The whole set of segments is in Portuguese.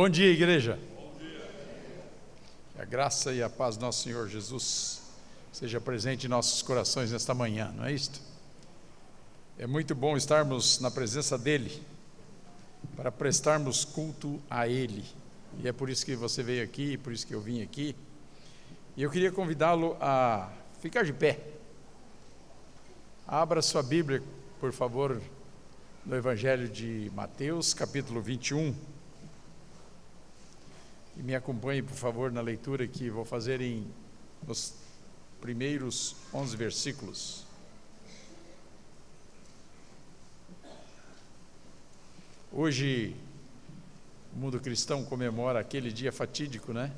Bom dia, igreja. Bom dia. Que a graça e a paz do nosso Senhor Jesus seja presente em nossos corações nesta manhã, não é isto? É muito bom estarmos na presença dEle, para prestarmos culto a Ele. E é por isso que você veio aqui, por isso que eu vim aqui. E eu queria convidá-lo a ficar de pé. Abra sua Bíblia, por favor, no Evangelho de Mateus, capítulo 21. E me acompanhe, por favor, na leitura que vou fazer nos primeiros 11 versículos. Hoje, o mundo cristão comemora aquele dia fatídico, né?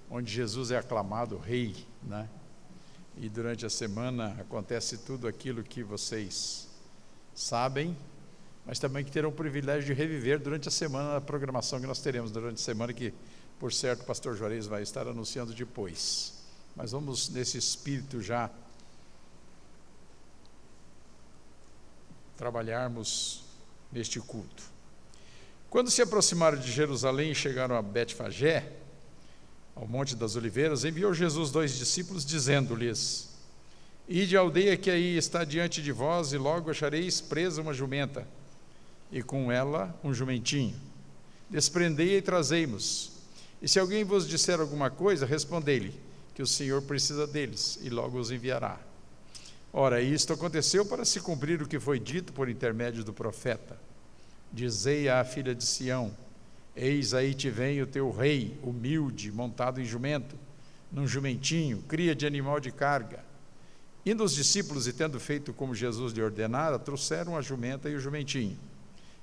Onde Jesus é aclamado rei, né? E durante a semana acontece tudo aquilo que vocês sabem, mas também que terão o privilégio de reviver durante a semana a programação que nós teremos durante a semana, que, por certo, o pastor Juarez vai estar anunciando depois. Mas vamos nesse espírito já trabalharmos neste culto. Quando se aproximaram de Jerusalém e chegaram a Betfagé, ao Monte das Oliveiras, enviou Jesus 2 discípulos, dizendo-lhes: Ide à aldeia que aí está diante de vós, e logo achareis presa uma jumenta, e com ela um jumentinho. Desprendei-a e trazei-mos. E se alguém vos disser alguma coisa, respondei-lhe que o Senhor precisa deles, e logo os enviará. Ora, isto aconteceu para se cumprir o que foi dito por intermédio do profeta. Dizei à filha de Sião: Eis aí te vem o teu rei, humilde, montado em jumento, num jumentinho, cria de animal de carga. Indo os discípulos e tendo feito como Jesus lhe ordenara, trouxeram a jumenta e o jumentinho.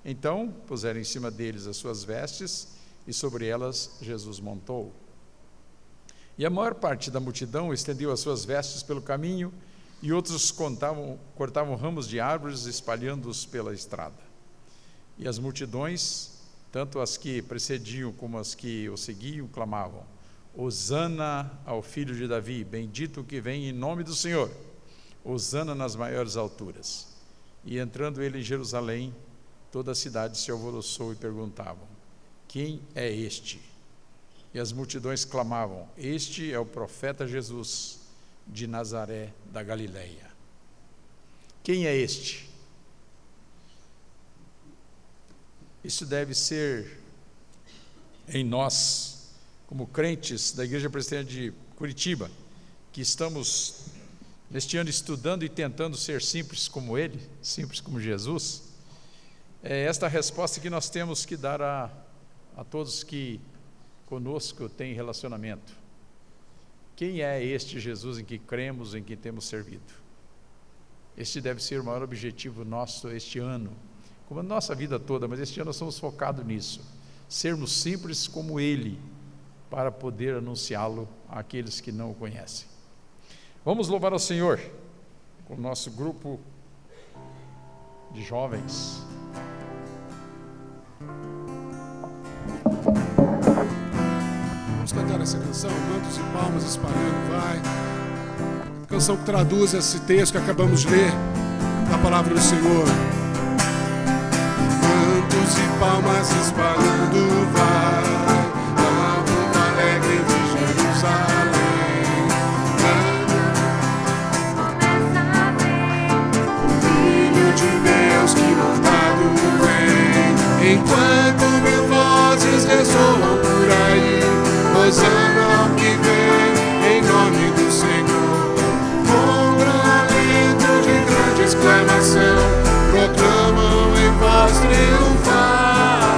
Então puseram em cima deles as suas vestes, e sobre elas Jesus montou. E a maior parte da multidão estendeu as suas vestes pelo caminho, e outros cortavam ramos de árvores, espalhando-os pela estrada. E as multidões, tanto as que precediam como as que o seguiam, clamavam: Hosana ao filho de Davi, bendito o que vem em nome do Senhor, Hosana nas maiores alturas. E entrando ele em Jerusalém, toda a cidade se alvoroçou e perguntavam: Quem é este? E as multidões clamavam: Este é o profeta Jesus, de Nazaré da Galileia. Quem é este? Isso deve ser em nós, como crentes da Igreja Presbiteriana de Curitiba, que estamos neste ano estudando e tentando ser simples como Ele, simples como Jesus. É esta a resposta que nós temos que dar a todos que conosco têm relacionamento. Quem é este Jesus em que cremos, em que temos servido? Este deve ser o maior objetivo nosso este ano, como a nossa vida toda, mas este ano nós estamos focados nisso, sermos simples como Ele, para poder anunciá-lo àqueles que não o conhecem. Vamos louvar ao Senhor com o nosso grupo de jovens. Vamos cantar essa canção, mantos e palmas espalhando, vai. Canção que traduz esse texto que acabamos de ler, da palavra do Senhor. Mantos e palmas espalhando, vai, a povo alegre de Jerusalém. O Filho de Deus que montado vem, enquanto mil vozes ressoam por aí, Hosana ao que vem, em nome do Senhor. Com grito de grande exclamação, proclamam em voz triunfal: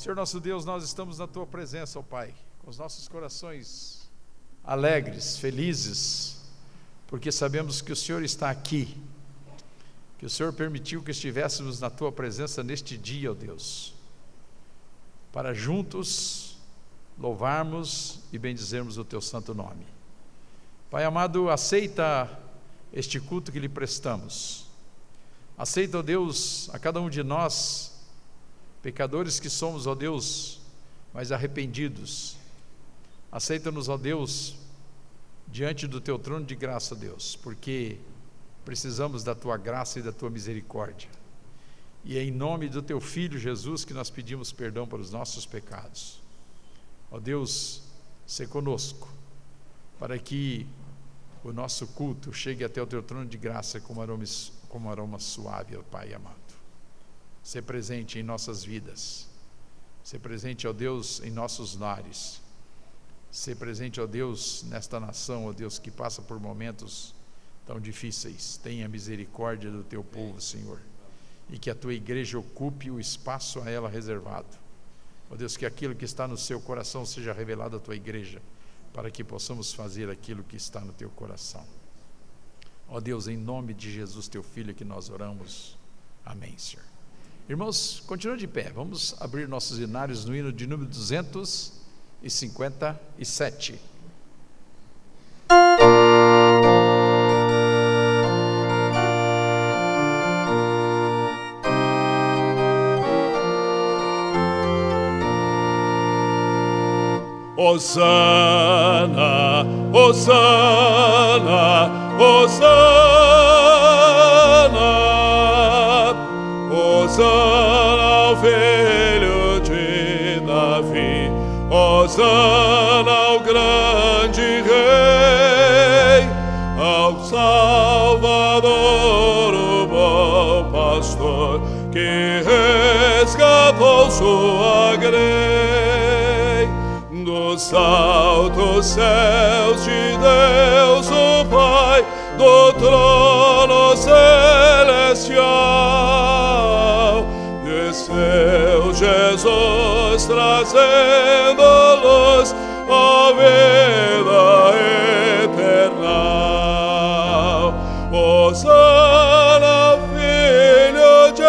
Senhor nosso Deus, nós estamos na Tua presença, ó Pai, com os nossos corações alegres, felizes, porque sabemos que o Senhor está aqui, que o Senhor permitiu que estivéssemos na Tua presença neste dia, ó Deus, para juntos louvarmos e bendizermos o Teu santo nome. Pai amado, aceita este culto que lhe prestamos. Aceita, ó Deus, a cada um de nós, pecadores que somos, ó Deus, mas arrependidos. Aceita-nos, ó Deus, diante do Teu trono de graça, Deus, porque precisamos da Tua graça e da Tua misericórdia. E é em nome do Teu Filho Jesus que nós pedimos perdão para os nossos pecados. Ó Deus, sê conosco, para que o nosso culto chegue até o Teu trono de graça como aroma suave, ó Pai amado. Sê presente em nossas vidas, sê presente, ó Deus, em nossos lares, sê presente, ó Deus, nesta nação, ó Deus, que passa por momentos tão difíceis. Tenha misericórdia do Teu povo, Senhor, e que a Tua igreja ocupe o espaço a ela reservado. Ó Deus, que aquilo que está no seu coração seja revelado à Tua igreja, para que possamos fazer aquilo que está no Teu coração. Ó Deus, em nome de Jesus, Teu Filho, que nós oramos. Amém, Senhor. Irmãos, continuem de pé. Vamos abrir nossos hinários no hino de número 257. Hosana, Hosana, Hosana, Hosana ao Filho de Davi, Hosana ao grande Rei, ao Salvador, o bom pastor, que resgatou sua grey. Dos altos céus de Deus o Pai, do trono celestial, desceu Jesus trazendo luz, a vida eterna. Hosana, Filho de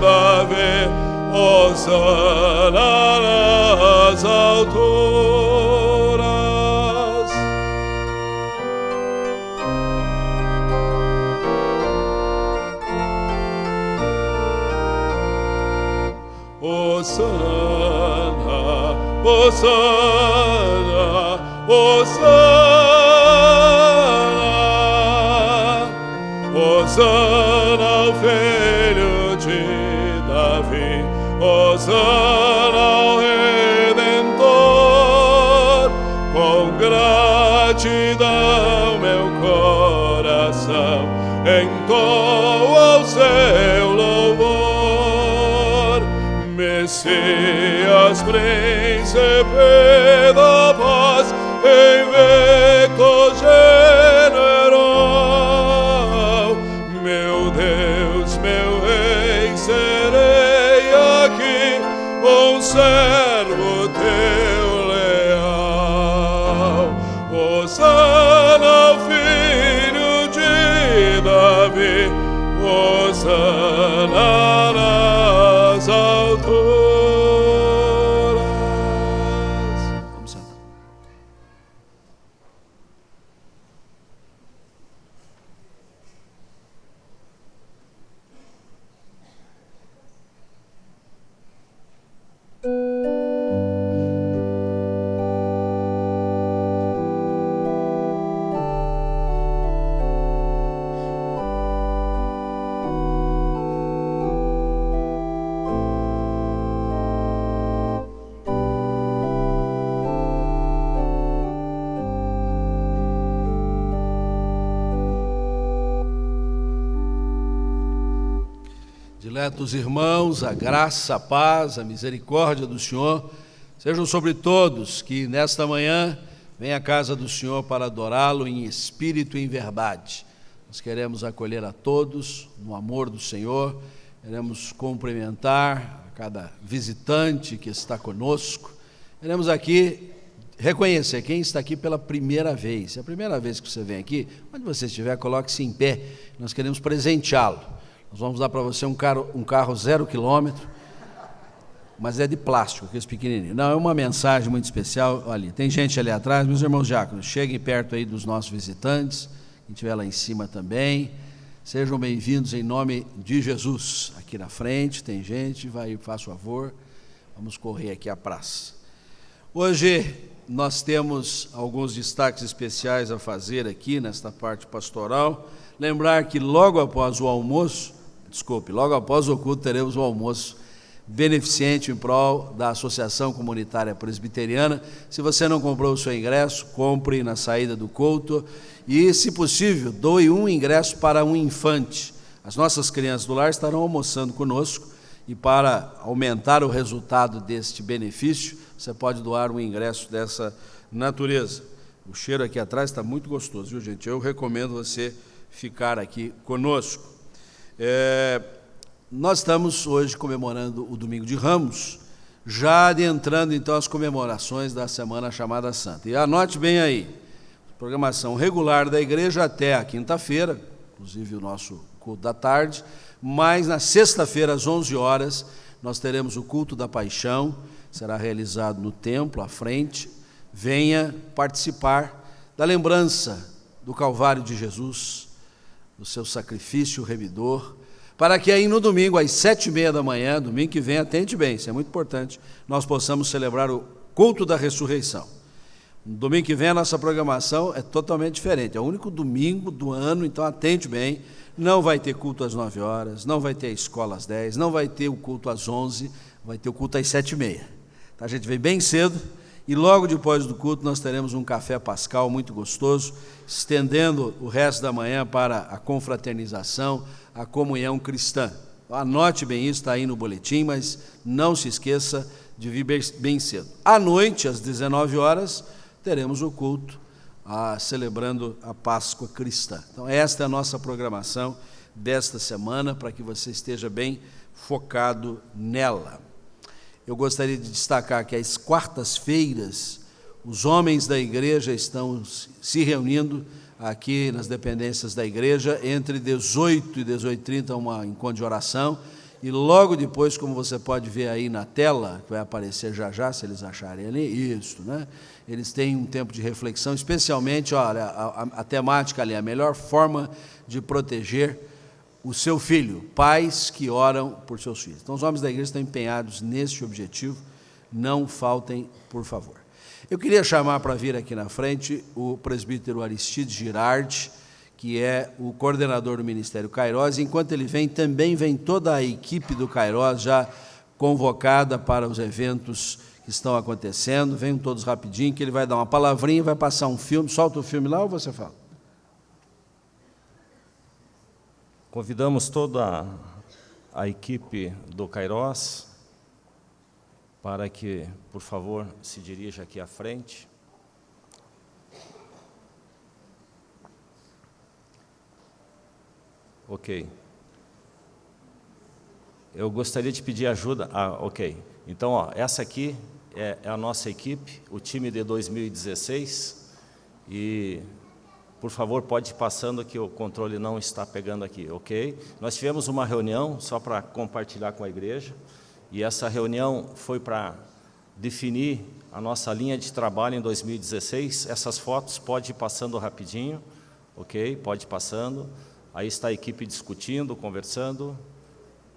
Davi, Hosana nas alturas. Hosana, Hosana, Hosana, Hosana ao Filho de Davi, Hosana ao Redentor. Com gratidão meu coração entoa ao seu louvor. Messias, Príncipe da paz, invicto general, meu Deus, meu Rei, serei aqui um servo Teu leal. Hosana ao Filho de Davi, Hosana nas alturas. Vamos sentar. Diletos irmãos, a graça, a paz, a misericórdia do Senhor sejam sobre todos que nesta manhã vêm à casa do Senhor para adorá-lo em espírito e em verdade. Nós queremos acolher a todos no amor do Senhor, Queremos cumprimentar a cada visitante que está conosco. Queremos aqui reconhecer quem está aqui pela primeira vez. Se é a primeira vez que você vem aqui, onde você estiver, coloque-se em pé. Nós queremos presenteá-lo. Nós vamos dar para você um carro 0 quilômetro, mas é de plástico, aqueles pequenininhos. Não, é uma mensagem muito especial. Ali, tem gente ali atrás, meus irmãos diáconos, cheguem perto aí dos nossos visitantes, quem estiver lá em cima também. Sejam bem-vindos em nome de Jesus. Aqui na frente tem gente, vai, faz favor, vamos correr aqui à praça. Hoje nós temos alguns destaques especiais a fazer aqui nesta parte pastoral. Lembrar que logo após o almoço, logo após o culto, teremos o almoço beneficente em prol da Associação Comunitária Presbiteriana. Se você não comprou o seu ingresso, compre na saída do culto e, se possível, doe um ingresso para um infante. As nossas crianças do lar estarão almoçando conosco e, para aumentar o resultado deste benefício, você pode doar um ingresso dessa natureza. O cheiro aqui atrás está muito gostoso, viu, gente? Eu recomendo você ficar aqui conosco. Nós estamos hoje comemorando o Domingo de Ramos, já adentrando então as comemorações da Semana Chamada Santa. E anote bem aí, programação regular da igreja até a quinta-feira, inclusive o nosso culto da tarde, mas na sexta-feira, às 11 horas, nós teremos o culto da paixão, será realizado no templo, à frente. Venha participar da lembrança do Calvário de Jesus, do seu sacrifício remidor, para que aí no domingo, às 7h30 da manhã, domingo que vem, atente bem, isso é muito importante, nós possamos celebrar o culto da ressurreição. No domingo que vem a nossa programação é totalmente diferente, é o único domingo do ano, então atente bem, não vai ter culto às 9 horas, não vai ter a escola às 10, não vai ter o culto às 11, vai ter o culto às 7h30. Então, a gente vem bem cedo e logo depois do culto nós teremos um café pascal muito gostoso, estendendo o resto da manhã para a confraternização, a comunhão cristã. Anote bem isso, está aí no boletim, mas não se esqueça de vir bem cedo. À noite, às 19 horas, teremos o culto celebrando a Páscoa cristã. Então, esta é a nossa programação desta semana, para que você esteja bem focado nela. Eu gostaria de destacar que às quartas-feiras, os homens da igreja estão se reunindo aqui nas dependências da igreja, entre 18 e 18h30, um encontro de oração, e logo depois, como você pode ver aí na tela, que vai aparecer já já, se eles acharem ali, isso, né? Eles têm um tempo de reflexão, especialmente, olha, a temática ali, a melhor forma de proteger o seu filho, pais que oram por seus filhos. Então, os homens da igreja estão empenhados nesse objetivo, não faltem, por favor. Eu queria chamar para vir aqui na frente o presbítero Aristides Girardi, que é o coordenador do Ministério Kairos. Enquanto ele vem, também vem toda a equipe do Kairos já convocada para os eventos que estão acontecendo. Venham todos rapidinho, que ele vai dar uma palavrinha, vai passar um filme. Solta o filme lá ou você fala? Convidamos toda a equipe do Kairos para que, por favor, se dirija aqui à frente. Ok. Eu gostaria de pedir ajuda. Ok. Então, essa aqui é a nossa equipe, o time de 2016. E, por favor, pode ir passando que o controle não está pegando aqui, ok? Nós tivemos uma reunião, só para compartilhar com a igreja, e essa reunião foi para definir a nossa linha de trabalho em 2016. Essas fotos pode ir passando rapidinho, ok? Pode ir passando. Aí está a equipe discutindo, conversando.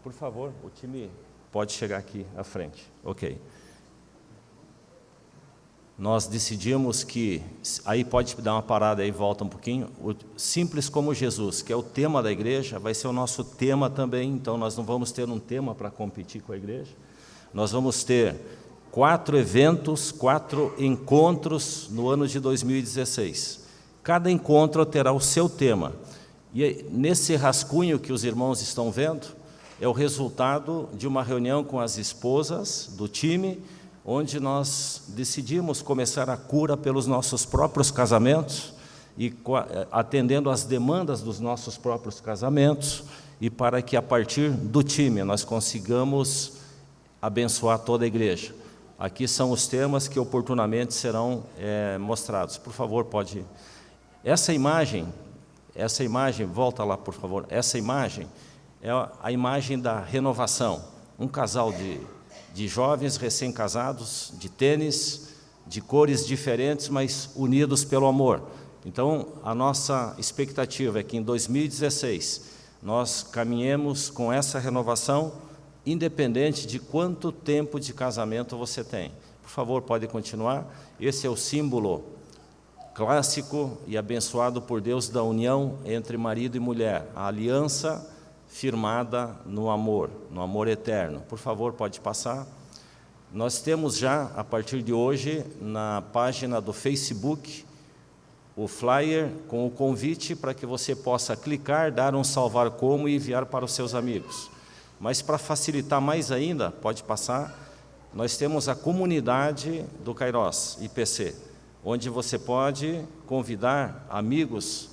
Por favor, o time pode chegar aqui à frente, ok? Nós decidimos que, aí pode dar uma parada aí, volta um pouquinho, o Simples como Jesus, que é o tema da igreja, vai ser o nosso tema também, então nós não vamos ter um tema para competir com a igreja, nós vamos ter 4 eventos, 4 encontros no ano de 2016. Cada encontro terá o seu tema, e nesse rascunho que os irmãos estão vendo, é o resultado de uma reunião com as esposas do time, onde nós decidimos começar a cura pelos nossos próprios casamentos e atendendo às demandas dos nossos próprios casamentos e para que a partir do time nós consigamos abençoar toda a igreja. Aqui são os temas que oportunamente serão mostrados. Por favor, pode ir. Essa imagem, volta lá, por favor. Essa imagem é a imagem da renovação. Um casal de jovens recém-casados, de tênis, de cores diferentes, mas unidos pelo amor. Então, a nossa expectativa é que em 2016 nós caminhemos com essa renovação, independente de quanto tempo de casamento você tem. Por favor, pode continuar. Esse é o símbolo clássico e abençoado por Deus da união entre marido e mulher, a aliança firmada no amor eterno. Por favor, pode passar. Nós temos já, a partir de hoje, na página do Facebook, o flyer com o convite para que você possa clicar, dar um salvar como e enviar para os seus amigos. Mas para facilitar mais ainda, pode passar, nós temos a comunidade do Kairos, IPC, onde você pode convidar amigos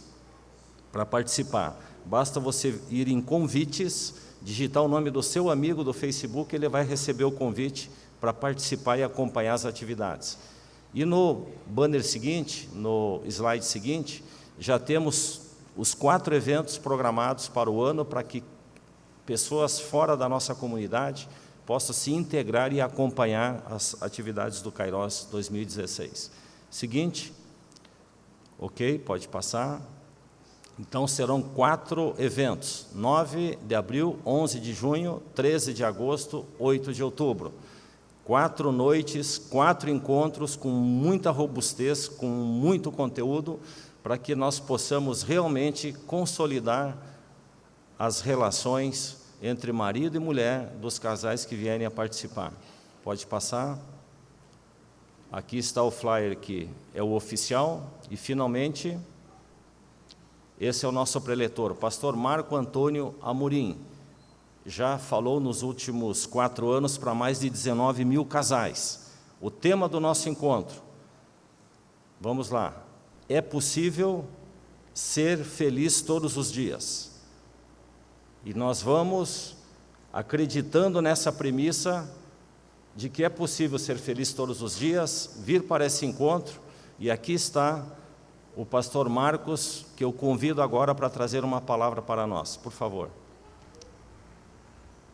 para participar. Basta você ir em convites, digitar o nome do seu amigo do Facebook, ele vai receber o convite para participar e acompanhar as atividades. E no banner seguinte, no slide seguinte, já temos os 4 eventos programados para o ano, para que pessoas fora da nossa comunidade possam se integrar e acompanhar as atividades do Kairos 2016. Seguinte. Ok, pode passar. Então, serão 4 eventos, 9 de abril, 11 de junho, 13 de agosto, 8 de outubro. 4 noites, 4 encontros com muita robustez, com muito conteúdo, para que nós possamos realmente consolidar as relações entre marido e mulher dos casais que vierem a participar. Pode passar. Aqui está o flyer que é o oficial. E, finalmente, esse é o nosso preletor, o pastor Marco Antônio Amorim. Já falou nos últimos 4 anos para mais de 19 mil casais. O tema do nosso encontro, vamos lá, é possível ser feliz todos os dias. E nós vamos, acreditando nessa premissa de que é possível ser feliz todos os dias, vir para esse encontro, e aqui está o pastor Marcos, que eu convido agora para trazer uma palavra para nós, por favor.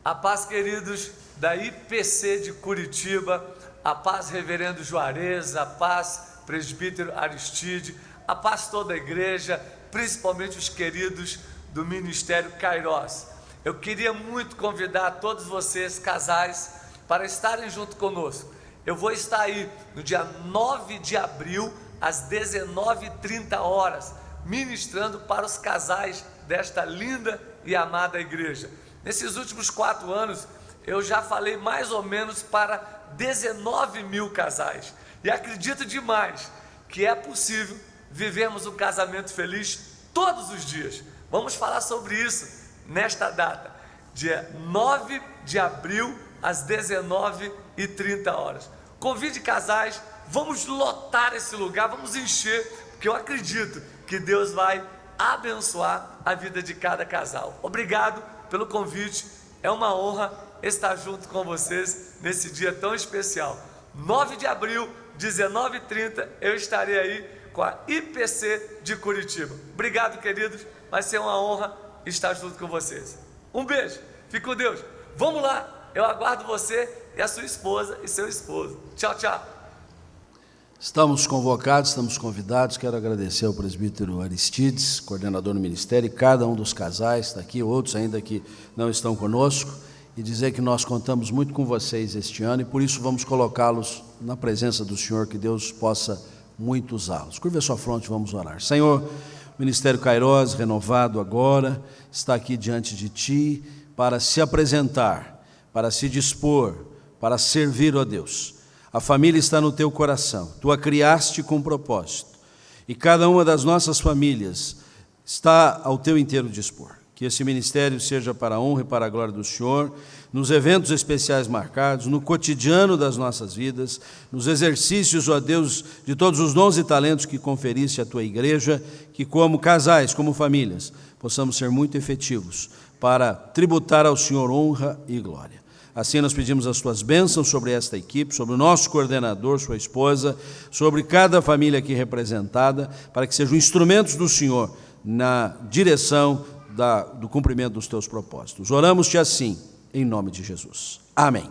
A paz, queridos da IPC de Curitiba, a paz, reverendo Juarez, a paz, presbítero Aristide, a paz toda a igreja, principalmente os queridos do Ministério Kairos. Eu queria muito convidar todos vocês, casais, para estarem junto conosco. Eu vou estar aí no dia 9 de abril, às 19h30, ministrando para os casais desta linda e amada igreja. Nesses últimos 4 anos, eu já falei mais ou menos para 19 mil casais. E acredito demais que é possível vivermos um casamento feliz todos os dias. Vamos falar sobre isso nesta data, dia 9 de abril, às 19h30. Convide casais, vamos lotar esse lugar, vamos encher, porque eu acredito que Deus vai abençoar a vida de cada casal. Obrigado pelo convite, é uma honra estar junto com vocês nesse dia tão especial. 9 de abril, 19h30, eu estarei aí com a IPC de Curitiba. Obrigado, queridos, vai ser uma honra estar junto com vocês. Um beijo, fique com Deus. Vamos lá, eu aguardo você e a sua esposa e seu esposo. Tchau, tchau. Estamos convocados, estamos convidados. Quero agradecer ao presbítero Aristides, coordenador do ministério, e cada um dos casais está aqui, outros ainda que não estão conosco, e dizer que nós contamos muito com vocês este ano e por isso vamos colocá-los na presença do Senhor, que Deus possa muito usá-los. Curva a sua fronte, vamos orar. Senhor, o Ministério Kairos, renovado agora, está aqui diante de Ti para se apresentar, para se dispor, para servir, ó Deus. A família está no Teu coração, Tu a criaste com propósito, e cada uma das nossas famílias está ao Teu inteiro dispor. Que que esse ministério seja para a honra e para a glória do Senhor, nos eventos especiais marcados, no cotidiano das nossas vidas, nos exercícios, ó Deus, de todos os dons e talentos que conferiste à Tua igreja, que como casais, como famílias, possamos ser muito efetivos para tributar ao Senhor honra e glória. Assim nós pedimos as Tuas bênçãos sobre esta equipe, sobre o nosso coordenador, sua esposa, sobre cada família aqui representada, para que sejam instrumentos do Senhor na direção do cumprimento dos Teus propósitos. Oramos-te assim, em nome de Jesus. Amém.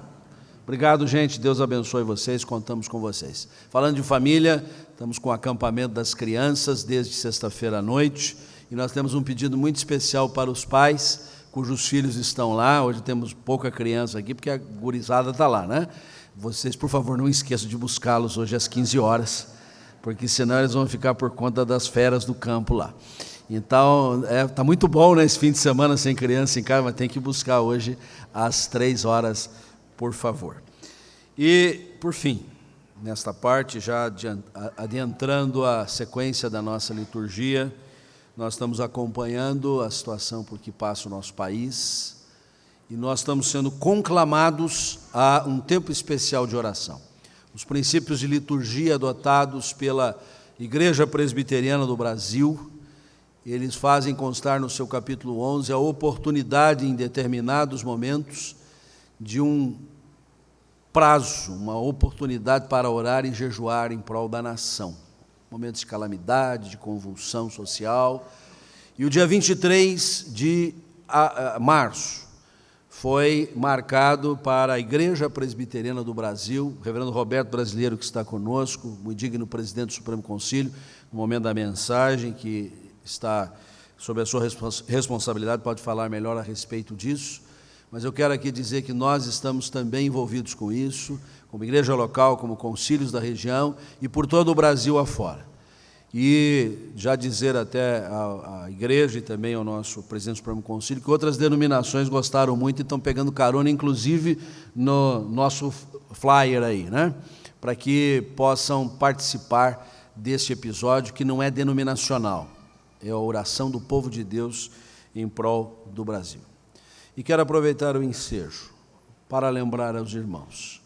Obrigado, gente. Deus abençoe vocês. Contamos com vocês. Falando de família, estamos com o acampamento das crianças desde sexta-feira à noite. E nós temos um pedido muito especial para os pais, cujos filhos estão lá. Hoje temos pouca criança aqui, porque a gurizada está lá, né? Vocês, por favor, não esqueçam de buscá-los hoje às 15 horas, porque senão eles vão ficar por conta das feras do campo lá. Então, está muito bom, né, esse fim de semana sem criança em casa, mas tem que buscar hoje às 3 horas, por favor. E, por fim, nesta parte, já adentrando a sequência da nossa liturgia, nós estamos acompanhando a situação por que passa o nosso país e nós estamos sendo conclamados a um tempo especial de oração. Os princípios de liturgia adotados pela Igreja Presbiteriana do Brasil, eles fazem constar no seu capítulo 11 a oportunidade em determinados momentos de um prazo, uma oportunidade para orar e jejuar em prol da nação. Momentos de calamidade, de convulsão social. E o dia 23 de março foi marcado para a Igreja Presbiteriana do Brasil, o reverendo Roberto Brasileiro, que está conosco, muito digno presidente do Supremo Concílio, no momento da mensagem, que está sob a sua responsabilidade, pode falar melhor a respeito disso, mas eu quero aqui dizer que nós estamos também envolvidos com isso, como igreja local, como concílios da região e por todo o Brasil afora. E já dizer até à igreja e também ao nosso presidente do Supremo Concílio que outras denominações gostaram muito e estão pegando carona, inclusive no nosso flyer aí, né? Para que possam participar deste episódio que não é denominacional. É a oração do povo de Deus em prol do Brasil. E quero aproveitar o ensejo para lembrar aos irmãos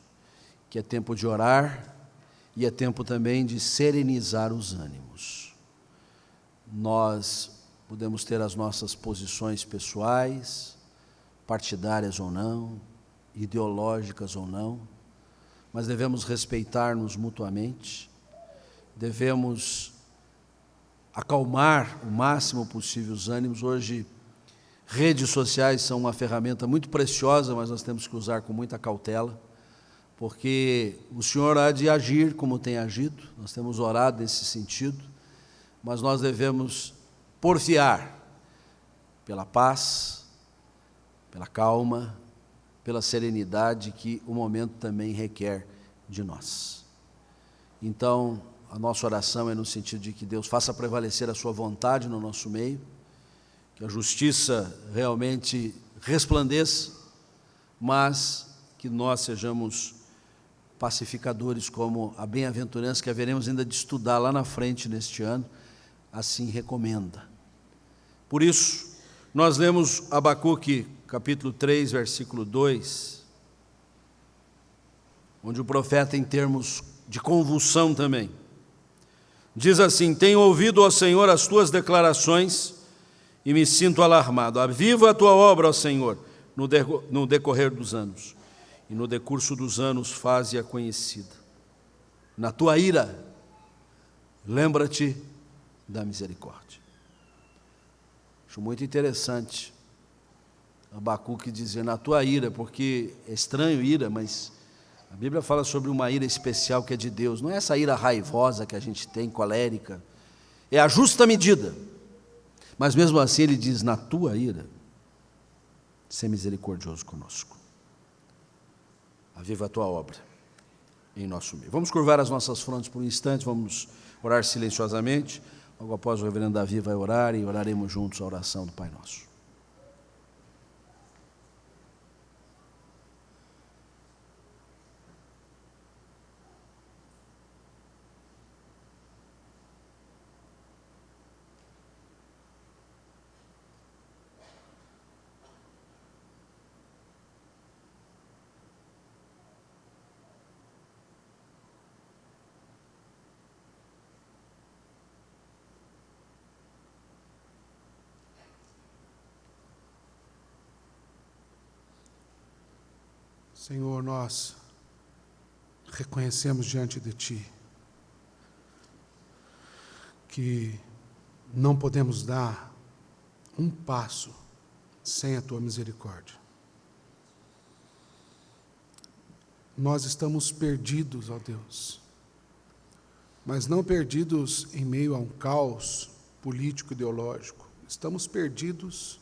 que é tempo de orar e é tempo também de serenizar os ânimos. Nós podemos ter as nossas posições pessoais, partidárias ou não, ideológicas ou não, mas devemos respeitar-nos mutuamente, devemos acalmar o máximo possível os ânimos. Hoje, redes sociais são uma ferramenta muito preciosa, mas nós temos que usar com muita cautela, porque o Senhor há de agir como tem agido, nós temos orado nesse sentido, mas nós devemos porfiar pela paz, pela calma, pela serenidade que o momento também requer de nós. Então, a nossa oração é no sentido de que Deus faça prevalecer a sua vontade no nosso meio, que a justiça realmente resplandeça, mas que nós sejamos pacificadores, como a bem-aventurança que haveremos ainda de estudar lá na frente neste ano, assim recomenda. Por isso, nós lemos Abacuque, capítulo 3, versículo 2, onde o profeta, em termos de convulsão também, diz assim: tenho ouvido, ó Senhor, as tuas declarações e me sinto alarmado. Aviva a tua obra, ó Senhor, no decorrer dos anos, e no decurso dos anos faze-a conhecida. Na tua ira, lembra-te da misericórdia. Acho muito interessante Abacuque dizer na tua ira, porque é estranho ira, mas a Bíblia fala sobre uma ira especial que é de Deus. Não é essa ira raivosa que a gente tem, colérica. É a justa medida. Mas mesmo assim ele diz, na tua ira, ser misericordioso conosco. Aviva a tua obra em nosso meio. Vamos curvar as nossas frontes por um instante, vamos orar silenciosamente. Logo após o reverendo Davi vai orar e oraremos juntos a oração do Pai Nosso. Senhor, nós reconhecemos diante de Ti que não podemos dar um passo sem a Tua misericórdia. Nós estamos perdidos, ó Deus, mas não perdidos em meio a um caos político-ideológico. Estamos perdidos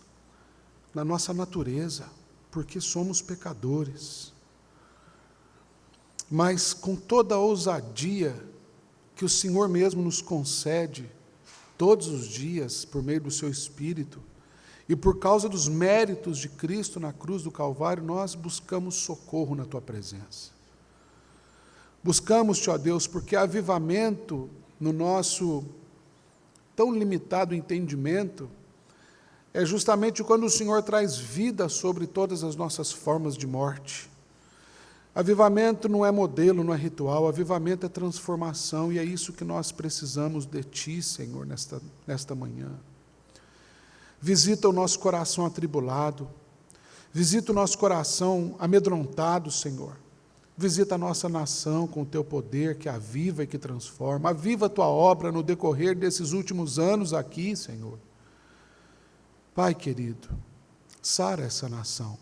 na nossa natureza, porque somos pecadores. Mas com toda a ousadia que o Senhor mesmo nos concede todos os dias, por meio do Seu Espírito, e por causa dos méritos de Cristo na cruz do Calvário, nós buscamos socorro na Tua presença. Buscamos-te, ó Deus, porque avivamento no nosso tão limitado entendimento é justamente quando o Senhor traz vida sobre todas as nossas formas de morte. Avivamento não é modelo, não é ritual, avivamento é transformação, e é isso que nós precisamos de Ti, Senhor, nesta manhã. Visita o nosso coração atribulado, visita o nosso coração amedrontado, Senhor. Visita a nossa nação com o Teu poder que aviva e que transforma. Aviva a Tua obra no decorrer desses últimos anos aqui, Senhor. Pai querido, sara essa nação,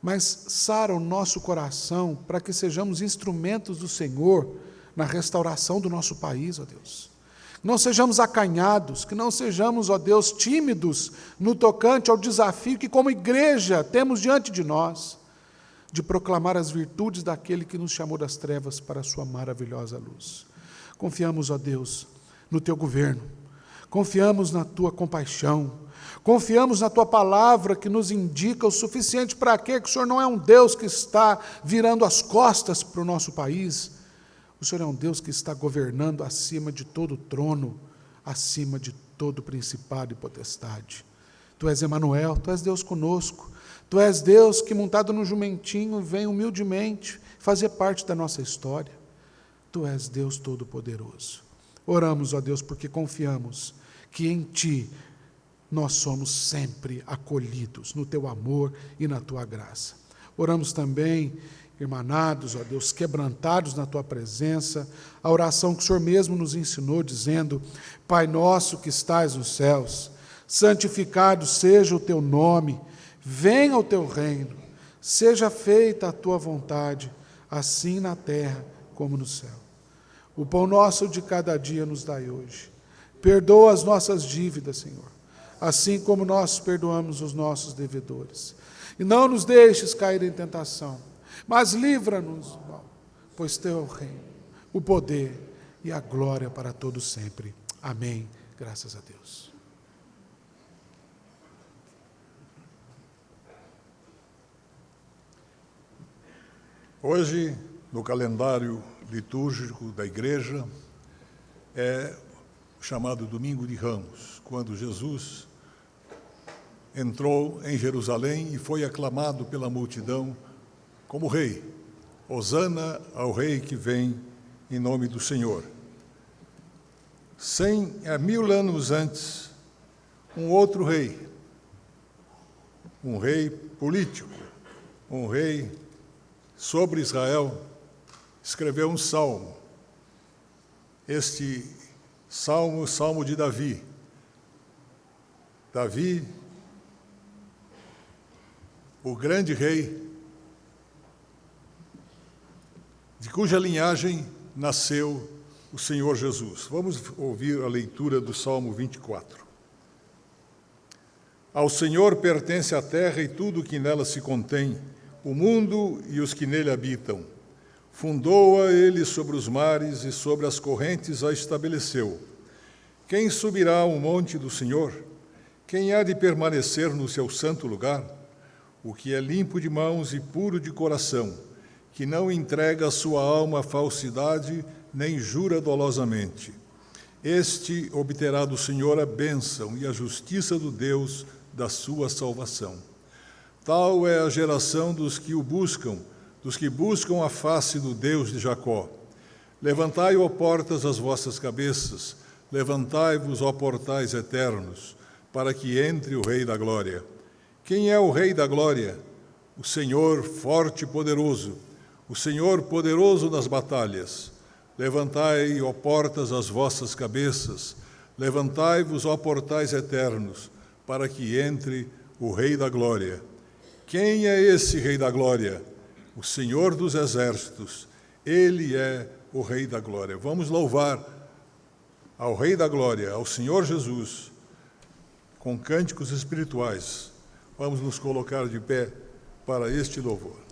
mas sara o nosso coração para que sejamos instrumentos do Senhor na restauração do nosso país, ó Deus. Não sejamos acanhados, que não sejamos, ó Deus, tímidos no tocante ao desafio que como igreja temos diante de nós, de proclamar as virtudes daquele que nos chamou das trevas para a sua maravilhosa luz. Confiamos, ó Deus, no Teu governo, confiamos na Tua compaixão, confiamos na Tua palavra que nos indica o suficiente para quê? Que o Senhor não é um Deus que está virando as costas para o nosso país. O Senhor é um Deus que está governando acima de todo trono, acima de todo principado e potestade. Tu és Emanuel, Tu és Deus conosco. Tu és Deus que, montado no jumentinho, vem humildemente fazer parte da nossa história. Tu és Deus Todo-Poderoso. Oramos, ó Deus, porque confiamos que em Ti nós somos sempre acolhidos no Teu amor e na Tua graça. Oramos também, irmanados, ó Deus, quebrantados na Tua presença, a oração que o Senhor mesmo nos ensinou, dizendo: Pai nosso que estais nos céus, santificado seja o Teu nome, venha o Teu reino, seja feita a Tua vontade, assim na terra como no céu. O pão nosso de cada dia nos dai hoje. Perdoa as nossas dívidas, Senhor, assim como nós perdoamos os nossos devedores. E não nos deixes cair em tentação, mas livra-nos do mal, pois Teu é o reino, o poder e a glória para todos sempre. Amém. Graças a Deus. Hoje, no calendário litúrgico da igreja, é chamado Domingo de Ramos, quando Jesus entrou em Jerusalém e foi aclamado pela multidão como rei. Hosana ao rei que vem em nome do Senhor. 1000 anos antes, um outro rei, um rei político, um rei sobre Israel, escreveu um salmo. Este salmo, o salmo de Davi. Davi, o grande rei, de cuja linhagem nasceu o Senhor Jesus. Vamos ouvir a leitura do Salmo 24. Ao Senhor pertence a terra e tudo o que nela se contém, o mundo e os que nele habitam. Fundou-a ele sobre os mares e sobre as correntes a estabeleceu. Quem subirá ao monte do Senhor? Quem há de permanecer no seu santo lugar? O que é limpo de mãos e puro de coração, que não entrega a sua alma à falsidade, nem jura dolosamente. Este obterá do Senhor a bênção e a justiça do Deus da sua salvação. Tal é a geração dos que o buscam, dos que buscam a face do Deus de Jacó. Levantai, ó portas, as vossas cabeças, levantai-vos, ó portais eternos, para que entre o Rei da Glória. Quem é o Rei da Glória? o Senhor forte e poderoso, o Senhor poderoso nas batalhas. Levantai, ó portas, as vossas cabeças, levantai-vos, ó portais eternos, para que entre o Rei da Glória. Quem é esse Rei da Glória? O Senhor dos Exércitos. Ele é o Rei da Glória. Vamos louvar ao Rei da Glória, ao Senhor Jesus, com cânticos espirituais. Vamos nos colocar de pé para este louvor.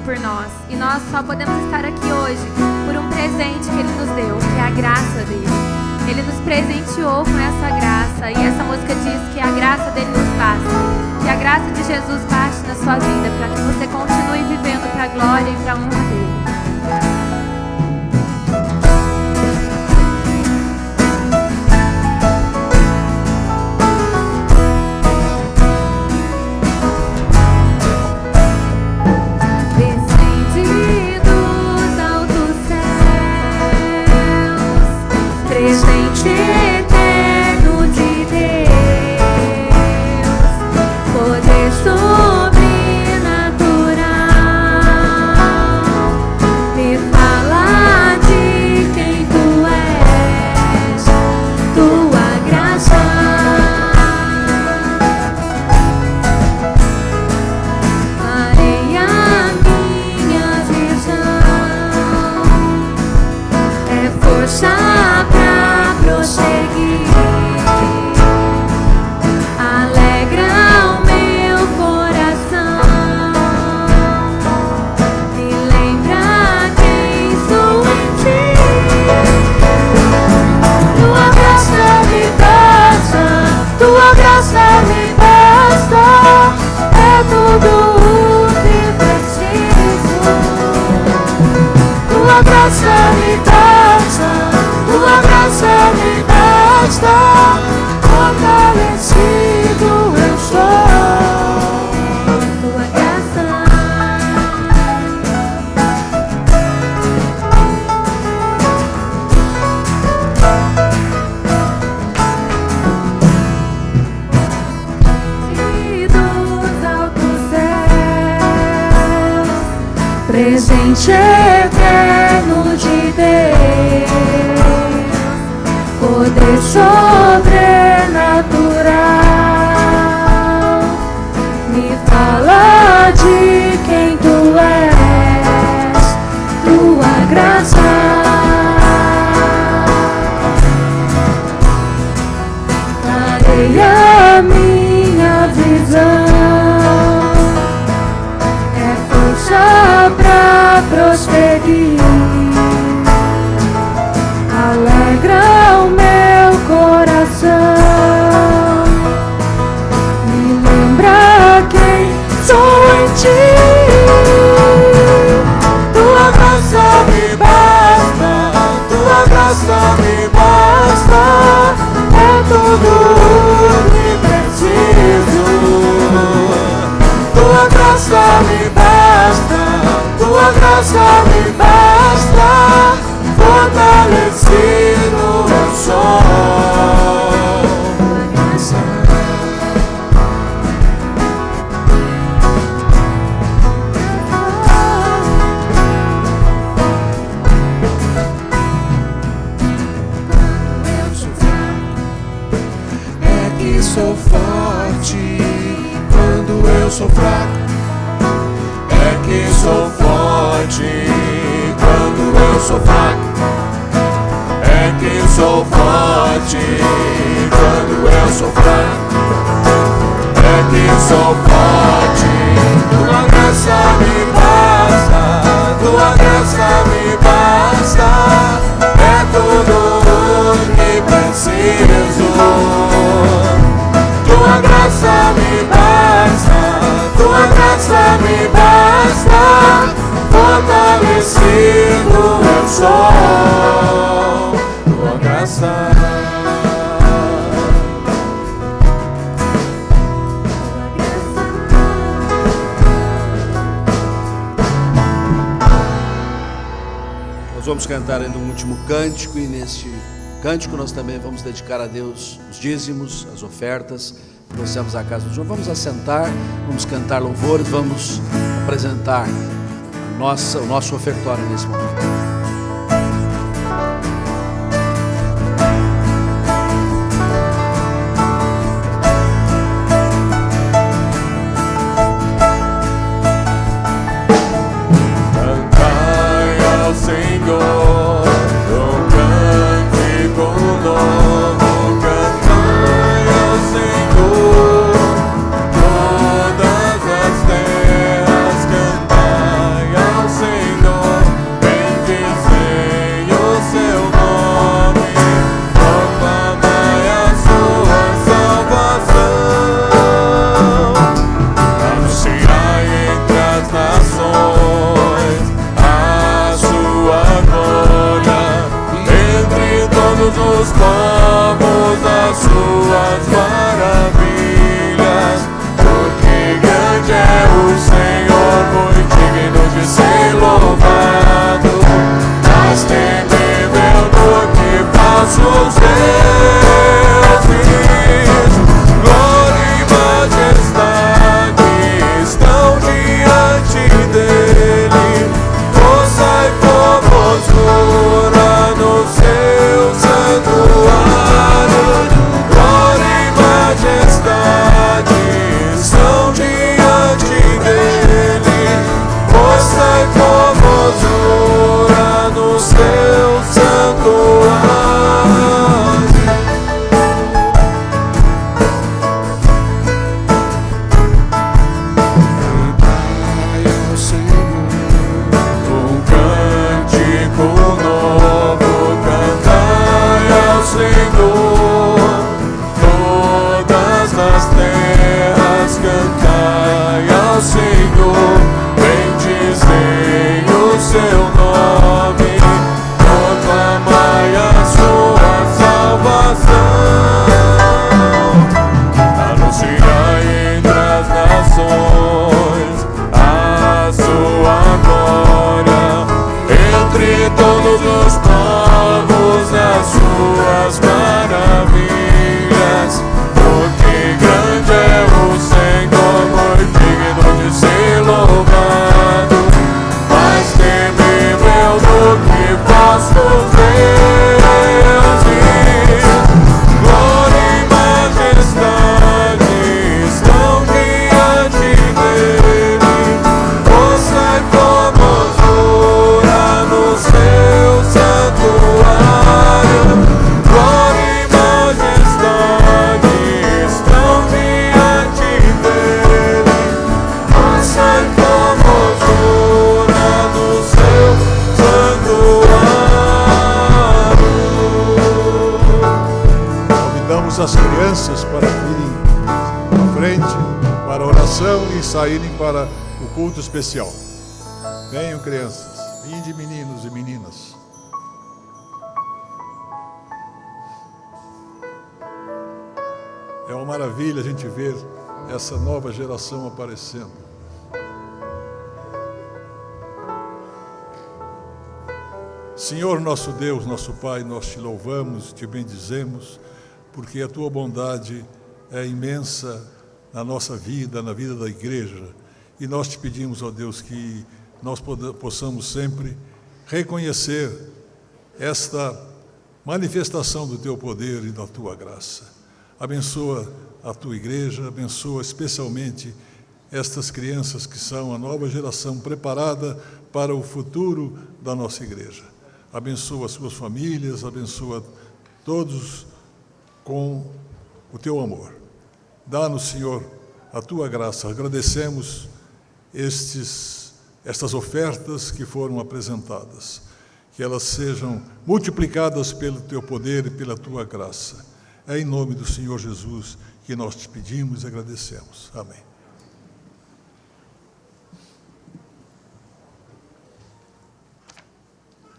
por nós. E nós só podemos estar aqui hoje por um presente que Ele nos deu, que é a graça dEle. Ele nos presenteou com essa graça. E essa música diz que a graça dEle nos basta. Que a graça de Jesus baste na sua vida, para que você continue vivendo para a glória e para a honra dEle. presente eterno de Deus, poder sobrenatural, me fala de quem tu és, tua graça. A minha visão é força pra prosseguir, alegra o meu coração, me lembra quem sou em ti. Tua graça me basta, tua graça me basta, é tudo que preciso. Tua graça me basta, tua graça me basta, fortalecido eu sou. Sou forte quando eu sou fraco. É que sou forte quando eu sou fraco. É que sou forte quando eu sou fraco. É que sou forte. Tua graça me basta, tua graça me basta. É tudo que preciso. Tua graça me basta, tua graça me basta, fortalecido eu sou. Tua graça. Nós vamos cantar ainda um último cântico, e neste cântico nós também vamos dedicar a Deus os dízimos, as ofertas. Trouxemos a casa do Senhor. Vamos assentar, vamos cantar louvores, vamos apresentar o nosso ofertório nesse momento. suas maravilhas, porque grande à frente para a oração e saírem para o culto especial. Venham, crianças, vinde, meninos e meninas. É uma maravilha a gente ver essa nova geração aparecendo. Senhor nosso Deus, nosso Pai, nós te louvamos, te bendizemos, porque a tua bondade é imensa na nossa vida, na vida da igreja. E nós te pedimos, ó Deus, que nós possamos sempre reconhecer esta manifestação do teu poder e da tua graça. Abençoa a tua igreja, abençoa especialmente estas crianças que são a nova geração preparada para o futuro da nossa igreja. Abençoa as suas famílias, abençoa todos com o teu amor. Dá-nos, Senhor, a tua graça. Agradecemos estas ofertas que foram apresentadas, que elas sejam multiplicadas pelo teu poder e pela tua graça. É em nome do Senhor Jesus que nós te pedimos e agradecemos. Amém.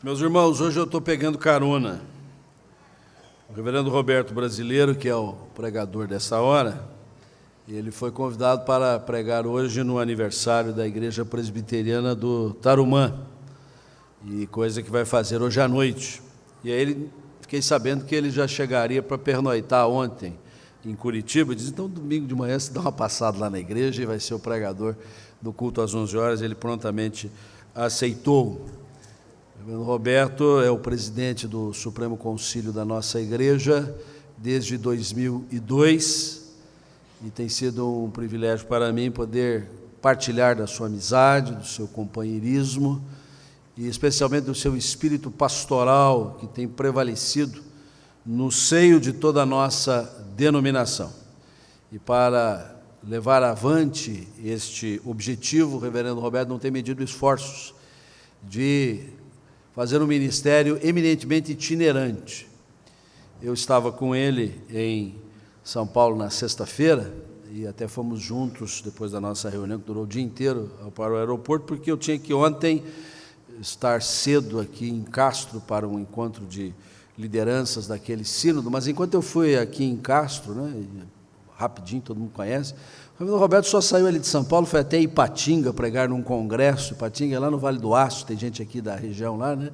Meus irmãos, hoje eu estou pegando carona. O reverendo Roberto Brasileiro, que é o pregador dessa hora, ele foi convidado para pregar hoje no aniversário da Igreja Presbiteriana do Tarumã, e coisa que vai fazer hoje à noite. E aí fiquei sabendo que ele já chegaria para pernoitar ontem em Curitiba. Ele disse, então domingo de manhã você dá uma passada lá na igreja e vai ser o pregador do culto às 11 horas. Ele prontamente aceitou. O reverendo Roberto é o presidente do Supremo Concílio da nossa igreja desde 2002, e tem sido um privilégio para mim poder partilhar da sua amizade, do seu companheirismo, e especialmente do seu espírito pastoral que tem prevalecido no seio de toda a nossa denominação. E para levar avante este objetivo, o reverendo Roberto não tem medido esforços de fazer um ministério eminentemente itinerante. Eu estava com ele em São Paulo na sexta-feira, e até fomos juntos, depois da nossa reunião, que durou o dia inteiro, para o aeroporto, porque eu tinha que ontem estar cedo aqui em Castro para um encontro de lideranças daquele sínodo. Mas enquanto eu fui aqui em Castro, né, rapidinho, todo mundo conhece, o reverendo Roberto só saiu ali de São Paulo, foi até Ipatinga pregar num congresso. Ipatinga é lá no Vale do Aço, tem gente aqui da região lá, né?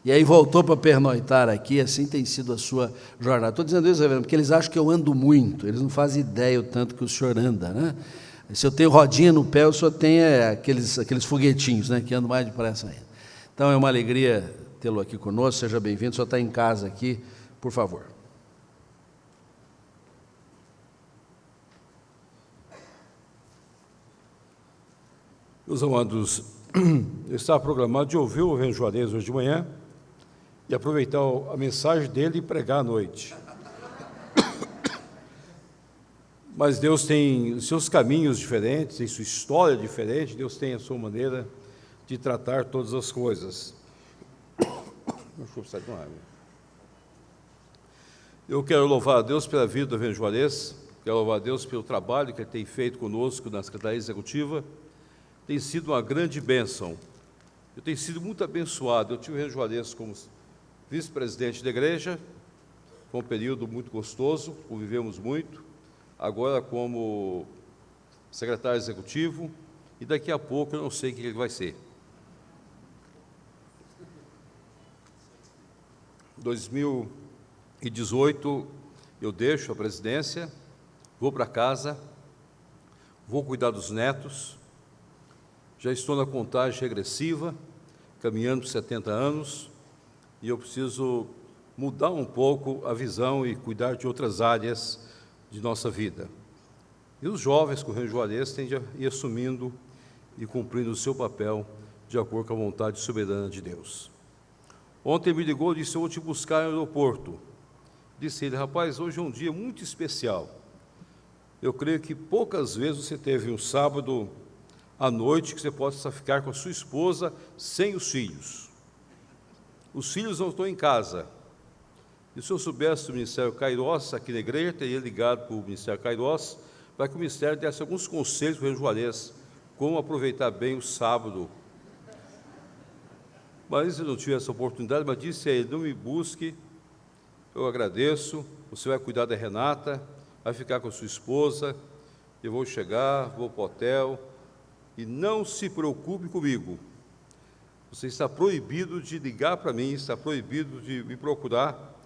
E aí voltou para pernoitar aqui. Assim tem sido a sua jornada. Estou dizendo isso, reverendo, porque eles acham que eu ando muito, eles não fazem ideia o tanto que o senhor anda, né? Se eu tenho rodinha no pé, o senhor tem aqueles foguetinhos, né, que andam mais depressa ainda. Então é uma alegria tê-lo aqui conosco, seja bem-vindo. O senhor está em casa aqui, por favor. Meus amados, eu estava programado de ouvir o reverendo Juarez hoje de manhã e aproveitar a mensagem dele e pregar à noite. Mas Deus tem os seus caminhos diferentes, tem sua história diferente, Deus tem a sua maneira de tratar todas as coisas. Deixa eu precisar de uma água. Eu quero louvar a Deus pela vida do reverendo Juarez, quero louvar a Deus pelo trabalho que ele tem feito conosco na Secretaria Executiva. Tem sido uma grande bênção. Eu tenho sido muito abençoado. Eu tive o reverendo Juarez como vice-presidente da igreja, foi um período muito gostoso, convivemos muito. Agora como secretário executivo, e daqui a pouco eu não sei o que ele vai ser. 2018 eu deixo a presidência, vou para casa, vou cuidar dos netos, já estou na contagem regressiva, caminhando para 70 anos, e eu preciso mudar um pouco a visão e cuidar de outras áreas de nossa vida. E os jovens com o reverendo Juarez têm de ir assumindo e cumprindo o seu papel de acordo com a vontade soberana de Deus. Ontem ele me ligou e disse, eu vou te buscar no aeroporto. Disse ele, rapaz, hoje é um dia muito especial. Eu creio que poucas vezes você teve um sábado à noite que você possa ficar com a sua esposa sem os filhos. Os filhos não estão em casa. E se eu soubesse do Ministério Kairos aqui na igreja, teria ligado para o Ministério Kairos, para que o Ministério desse alguns conselhos para o Juarez, como aproveitar bem o sábado. Mas eu não tive essa oportunidade, mas disse a ele: não me busque, eu agradeço, você vai cuidar da Renata, vai ficar com a sua esposa, eu vou chegar, vou para o hotel, e não se preocupe comigo. Você está proibido de ligar para mim, está proibido de me procurar,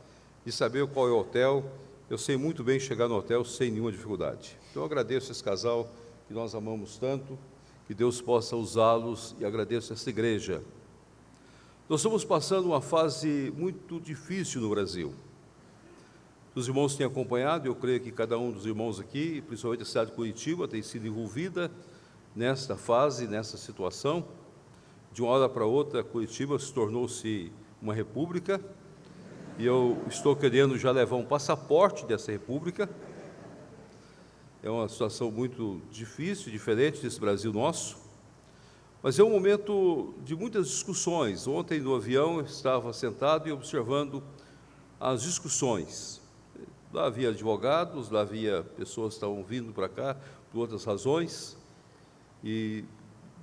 de saber qual é o hotel. Eu sei muito bem chegar no hotel sem nenhuma dificuldade. Então, eu agradeço esse casal que nós amamos tanto, que Deus possa usá-los, e agradeço essa igreja. Nós estamos passando uma fase muito difícil no Brasil. Os irmãos têm acompanhado, eu creio que cada um dos irmãos aqui, principalmente a cidade de Curitiba, tem sido envolvida nesta fase, nessa situação. De uma hora para outra, Curitiba se tornou-se uma república, e eu estou querendo já levar um passaporte dessa república. É uma situação muito difícil, diferente desse Brasil nosso, mas é um momento de muitas discussões. Ontem, no avião, eu estava sentado e observando as discussões. Lá havia advogados, lá havia pessoas que estavam vindo para cá por outras razões, e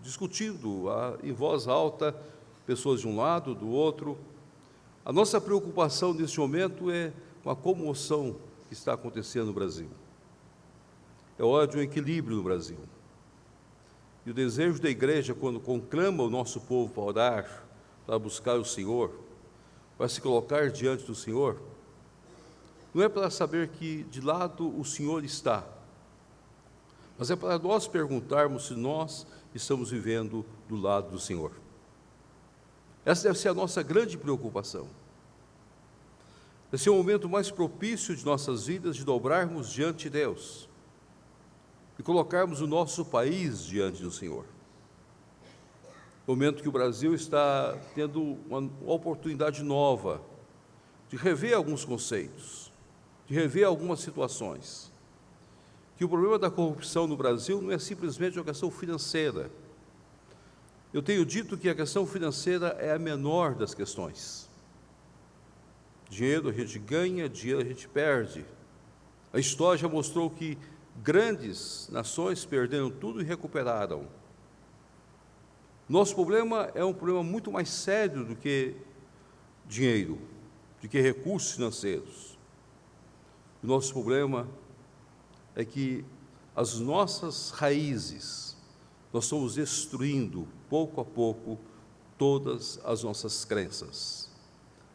discutindo em voz alta, pessoas de um lado, do outro. A nossa preocupação neste momento é com a comoção que está acontecendo no Brasil. É hora de um equilíbrio no Brasil. E o desejo da igreja, quando conclama o nosso povo para orar, para buscar o Senhor, para se colocar diante do Senhor, não é para saber que de lado o Senhor está, mas é para nós perguntarmos se nós estamos vivendo do lado do Senhor. Essa deve ser a nossa grande preocupação. Deve ser o momento mais propício de nossas vidas de dobrarmos diante de Deus e colocarmos o nosso país diante do Senhor. Momento que o Brasil está tendo uma oportunidade nova de rever alguns conceitos, de rever algumas situações. Que o problema da corrupção no Brasil não é simplesmente uma questão financeira. Eu tenho dito que a questão financeira é a menor das questões. Dinheiro a gente ganha, dinheiro a gente perde. A história já mostrou que grandes nações perderam tudo e recuperaram. Nosso problema é um problema muito mais sério do que dinheiro, do que recursos financeiros. O nosso problema é que as nossas raízes, nós estamos destruindo, pouco a pouco, todas as nossas crenças.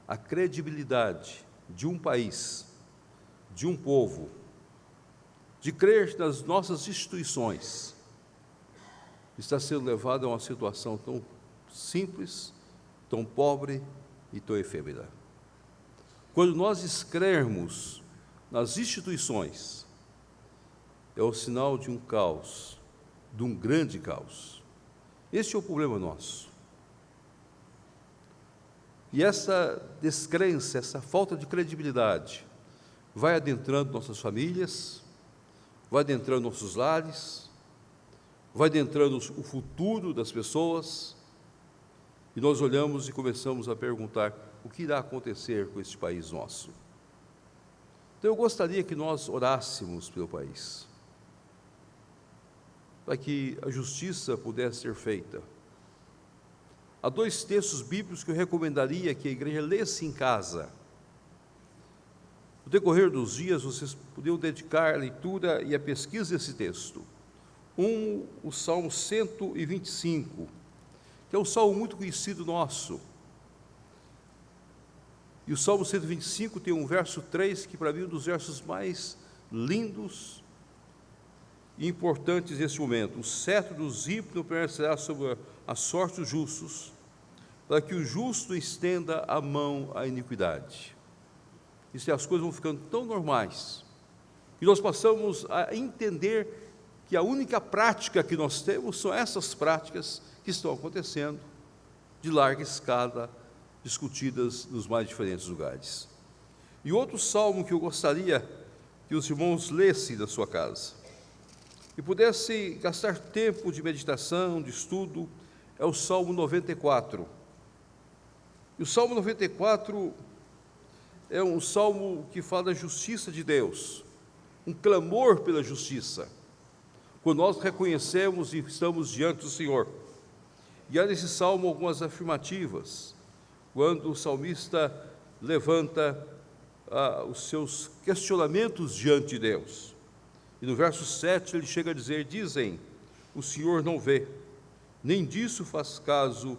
A credibilidade de um país, de um povo, de crer nas nossas instituições, está sendo levada a uma situação tão simples, tão pobre e tão efêmera. Quando nós descrermos nas instituições, é o sinal de um caos, de um grande caos. Esse é o problema nosso. E essa descrença, essa falta de credibilidade, vai adentrando nossas famílias, vai adentrando nossos lares, vai adentrando o futuro das pessoas, e nós olhamos e começamos a perguntar: o que irá acontecer com este país nosso? Então eu gostaria que nós orássemos pelo país, para que a justiça pudesse ser feita. Há 2 textos bíblicos que eu recomendaria que a igreja lesse em casa. No decorrer dos dias, vocês podiam dedicar a leitura e a pesquisa desse texto. O Salmo 125, que é um salmo muito conhecido nosso. E o Salmo 125 tem um verso 3, que para mim é um dos versos mais lindos e importantes nesse momento. O cetro dos ímpios não permanecerá sobre a sorte dos justos, para que o justo estenda a mão à iniquidade. E as coisas vão ficando tão normais, que nós passamos a entender que a única prática que nós temos são essas práticas que estão acontecendo, de larga escala, discutidas nos mais diferentes lugares. E outro salmo que eu gostaria que os irmãos lessem na sua casa, e pudessem gastar tempo de meditação, de estudo, é o Salmo 94. E o Salmo 94 é um salmo que fala da justiça de Deus, um clamor pela justiça, quando nós reconhecemos e estamos diante do Senhor. E há nesse salmo algumas afirmativas, quando o salmista levanta os seus questionamentos diante de Deus. E no verso 7 ele chega a dizer: dizem, o Senhor não vê, nem disso faz caso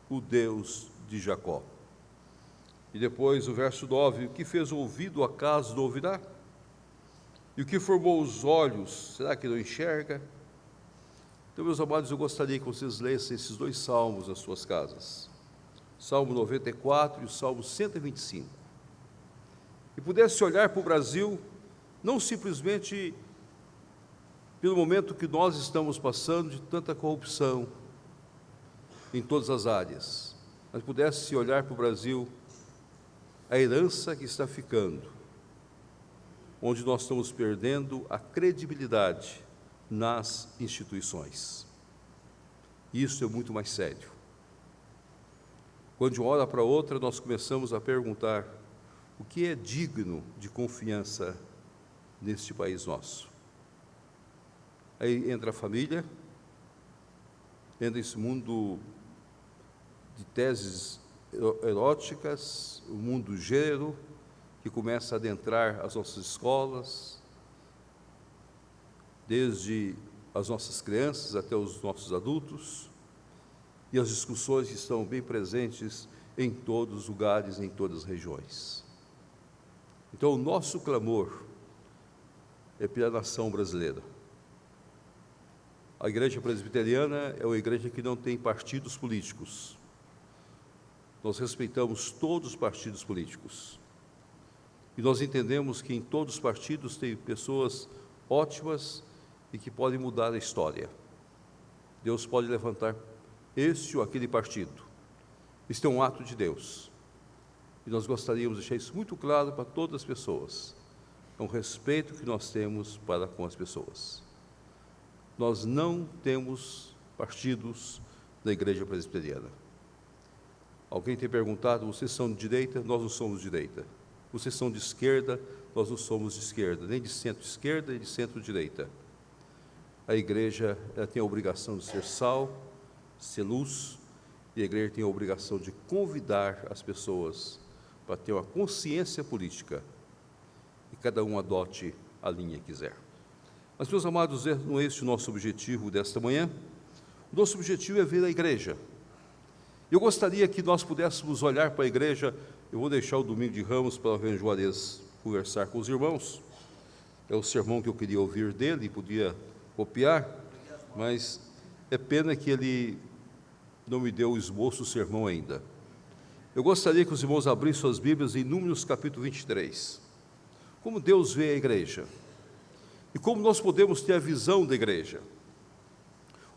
o Deus de Jacó. E depois o verso 9: o que fez o ouvido, acaso não ouvirá? E o que formou os olhos, será que não enxerga? Então, meus amados, eu gostaria que vocês lessem esses dois salmos nas suas casas, Salmo 94 e o Salmo 125, e pudesse olhar para o Brasil, não simplesmente pelo momento que nós estamos passando de tanta corrupção em todas as áreas, mas pudesse olhar para o Brasil, a herança que está ficando, onde nós estamos perdendo a credibilidade nas instituições. Isso é muito mais sério. Quando de uma hora para outra nós começamos a perguntar o que é digno de confiança neste país nosso. Aí entra a família, entra esse mundo de teses eróticas, o mundo do gênero, que começa a adentrar as nossas escolas, desde as nossas crianças até os nossos adultos, e as discussões estão bem presentes em todos os lugares, em todas as regiões. Então, o nosso clamor é pela nação brasileira. A Igreja Presbiteriana é uma igreja que não tem partidos políticos. Nós respeitamos todos os partidos políticos. E nós entendemos que em todos os partidos tem pessoas ótimas e que podem mudar a história. Deus pode levantar este ou aquele partido. Isso é um ato de Deus. E nós gostaríamos de deixar isso muito claro para todas as pessoas. É um respeito que nós temos para com as pessoas. Nós não temos partidos na Igreja Presbiteriana. Alguém tem perguntado, vocês são de direita? Nós não somos de direita. Vocês são de esquerda? Nós não somos de esquerda, nem de centro-esquerda, nem de centro-direita. A igreja ela tem a obrigação de ser sal, ser luz, e a igreja tem a obrigação de convidar as pessoas para ter uma consciência política, e cada um adote a linha que quiser. Mas, meus amados, não é esse o nosso objetivo desta manhã. O nosso objetivo é ver a igreja. Eu gostaria que nós pudéssemos olhar para a igreja. Eu vou deixar o domingo de Ramos para o Reverendo Juarez conversar com os irmãos. É o sermão que eu queria ouvir dele, podia copiar, mas é pena que ele não me deu o esboço do sermão ainda. Eu gostaria que os irmãos abrissem suas Bíblias em Números capítulo 23. Como Deus vê a igreja e como nós podemos ter a visão da igreja.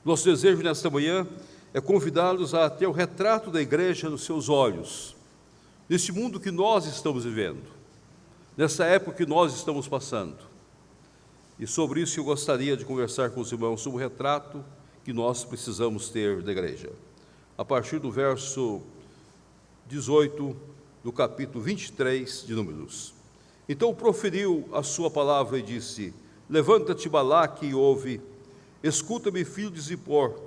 Nosso desejo nesta manhã é convidá-los a ter o retrato da igreja nos seus olhos, neste mundo que nós estamos vivendo, nessa época que nós estamos passando. E sobre isso eu gostaria de conversar com os irmãos sobre o retrato que nós precisamos ter da igreja. A partir do verso 18 do capítulo 23 de Números. Então proferiu a sua palavra e disse: levanta-te, Balaque, e ouve. Escuta-me, filho de Zippor.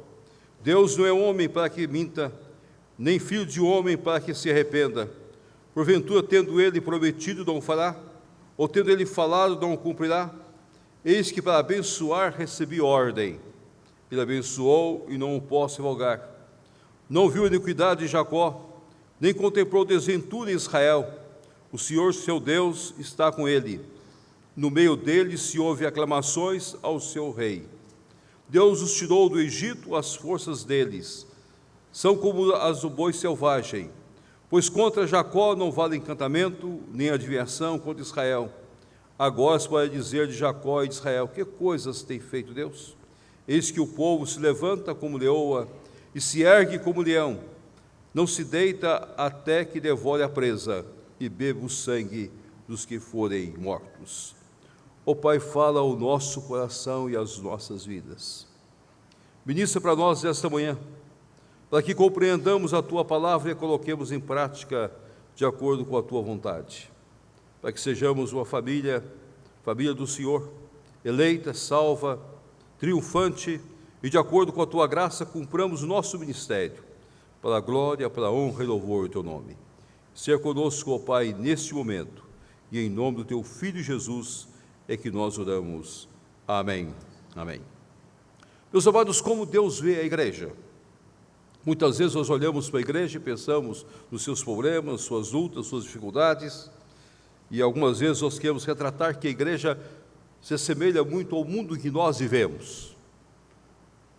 Deus não é homem para que minta, nem filho de homem para que se arrependa. Porventura, tendo ele prometido, não fará? Ou tendo ele falado, não cumprirá? Eis que para abençoar recebi ordem. Ele abençoou e não o posso revogar. Não viu a iniquidade de Jacó, nem contemplou desventura em Israel. O Senhor, seu Deus, está com ele. No meio dele se ouve aclamações ao seu rei. Deus os tirou do Egito, as forças deles são como as do boi selvagem, pois contra Jacó não vale encantamento, nem adivinhação contra Israel. Agora se pode dizer de Jacó e de Israel: que coisas tem feito Deus? Eis que o povo se levanta como leoa e se ergue como leão, não se deita até que devore a presa e beba o sangue dos que forem mortos. Ó Pai, fala ao nosso coração e às nossas vidas. Ministra para nós esta manhã, para que compreendamos a Tua palavra e a coloquemos em prática de acordo com a Tua vontade. para que sejamos uma família do Senhor, eleita, salva, triunfante, e de acordo com a Tua graça cumpramos o nosso ministério, para a glória, para a honra e louvor do Teu nome. Seja conosco, ó Pai, neste momento, e em nome do Teu Filho Jesus é que nós oramos. Amém. Amém. Meus amados, como Deus vê a igreja? Muitas vezes nós olhamos para a igreja e pensamos nos seus problemas, suas lutas, suas dificuldades, e algumas vezes nós queremos retratar que a igreja se assemelha muito ao mundo em que nós vivemos,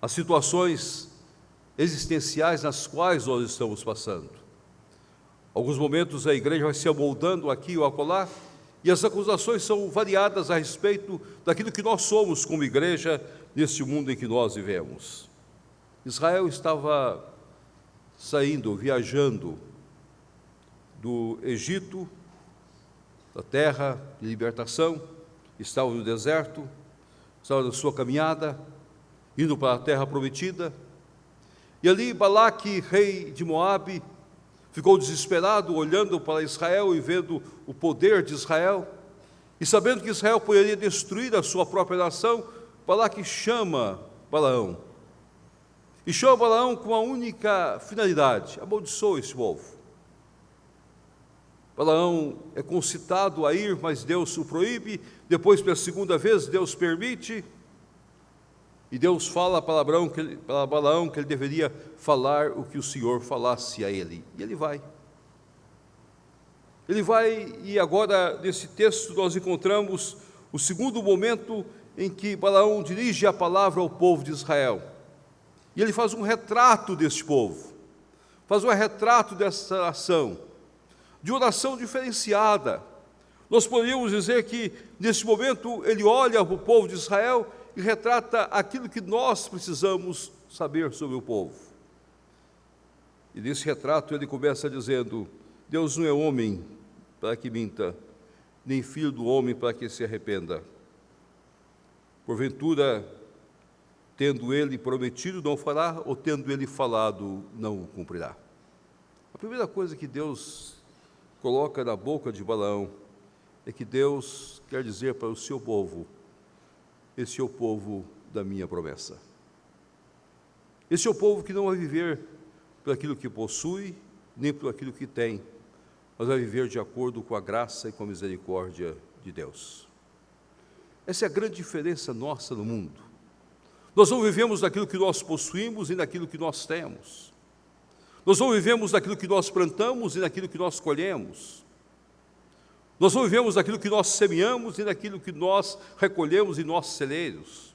as situações existenciais nas quais nós estamos passando. Alguns momentos a igreja vai se amoldando aqui ou acolá, e as acusações são variadas a respeito daquilo que nós somos como igreja neste mundo em que nós vivemos. Israel estava viajando do Egito, da terra de libertação, estava no deserto, estava na sua caminhada, indo para a terra prometida, e ali Balaque, rei de Moabe, ficou desesperado, olhando para Israel e vendo o poder de Israel, e sabendo que Israel poderia destruir a sua própria nação, Balaque chama Balaão. E chama Balaão com a única finalidade: amaldiçoa esse povo. Balaão é concitado a ir, mas Deus o proíbe. Depois, pela segunda vez, Deus permite. E Deus fala para Balaão que ele deveria falar o que o Senhor falasse a ele. E ele vai. Ele vai, e agora, nesse texto, nós encontramos o segundo momento em que Balaão dirige a palavra ao povo de Israel. E ele faz um retrato deste povo, faz um retrato dessa nação, de uma nação diferenciada. Nós poderíamos dizer que, nesse momento, ele olha para o povo de Israel e retrata aquilo que nós precisamos saber sobre o povo. E nesse retrato ele começa dizendo: Deus não é homem para que minta, nem filho do homem para que se arrependa. Porventura, tendo ele prometido, não fará, ou tendo ele falado, não o cumprirá. A primeira coisa que Deus coloca na boca de Balaão é que Deus quer dizer para o seu povo: esse é o povo da minha promessa. Esse é o povo que não vai viver por aquilo que possui, nem por aquilo que tem, mas vai viver de acordo com a graça e com a misericórdia de Deus. Essa é a grande diferença nossa no mundo. Nós não vivemos daquilo que nós possuímos e daquilo que nós temos. Nós não vivemos daquilo que nós plantamos e daquilo que nós colhemos. Nós não vivemos daquilo que nós semeamos e daquilo que nós recolhemos em nossos celeiros.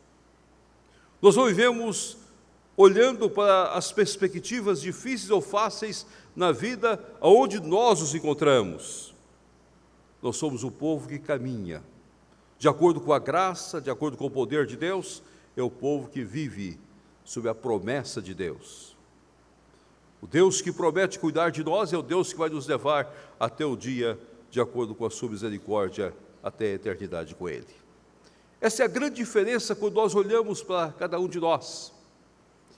Nós não vivemos olhando para as perspectivas difíceis ou fáceis na vida aonde nós nos encontramos. Nós somos o povo que caminha de acordo com a graça, de acordo com o poder de Deus. É o povo que vive sob a promessa de Deus. O Deus que promete cuidar de nós é o Deus que vai nos levar até o dia, de acordo com a sua misericórdia, até a eternidade com Ele. Essa é a grande diferença quando nós olhamos para cada um de nós.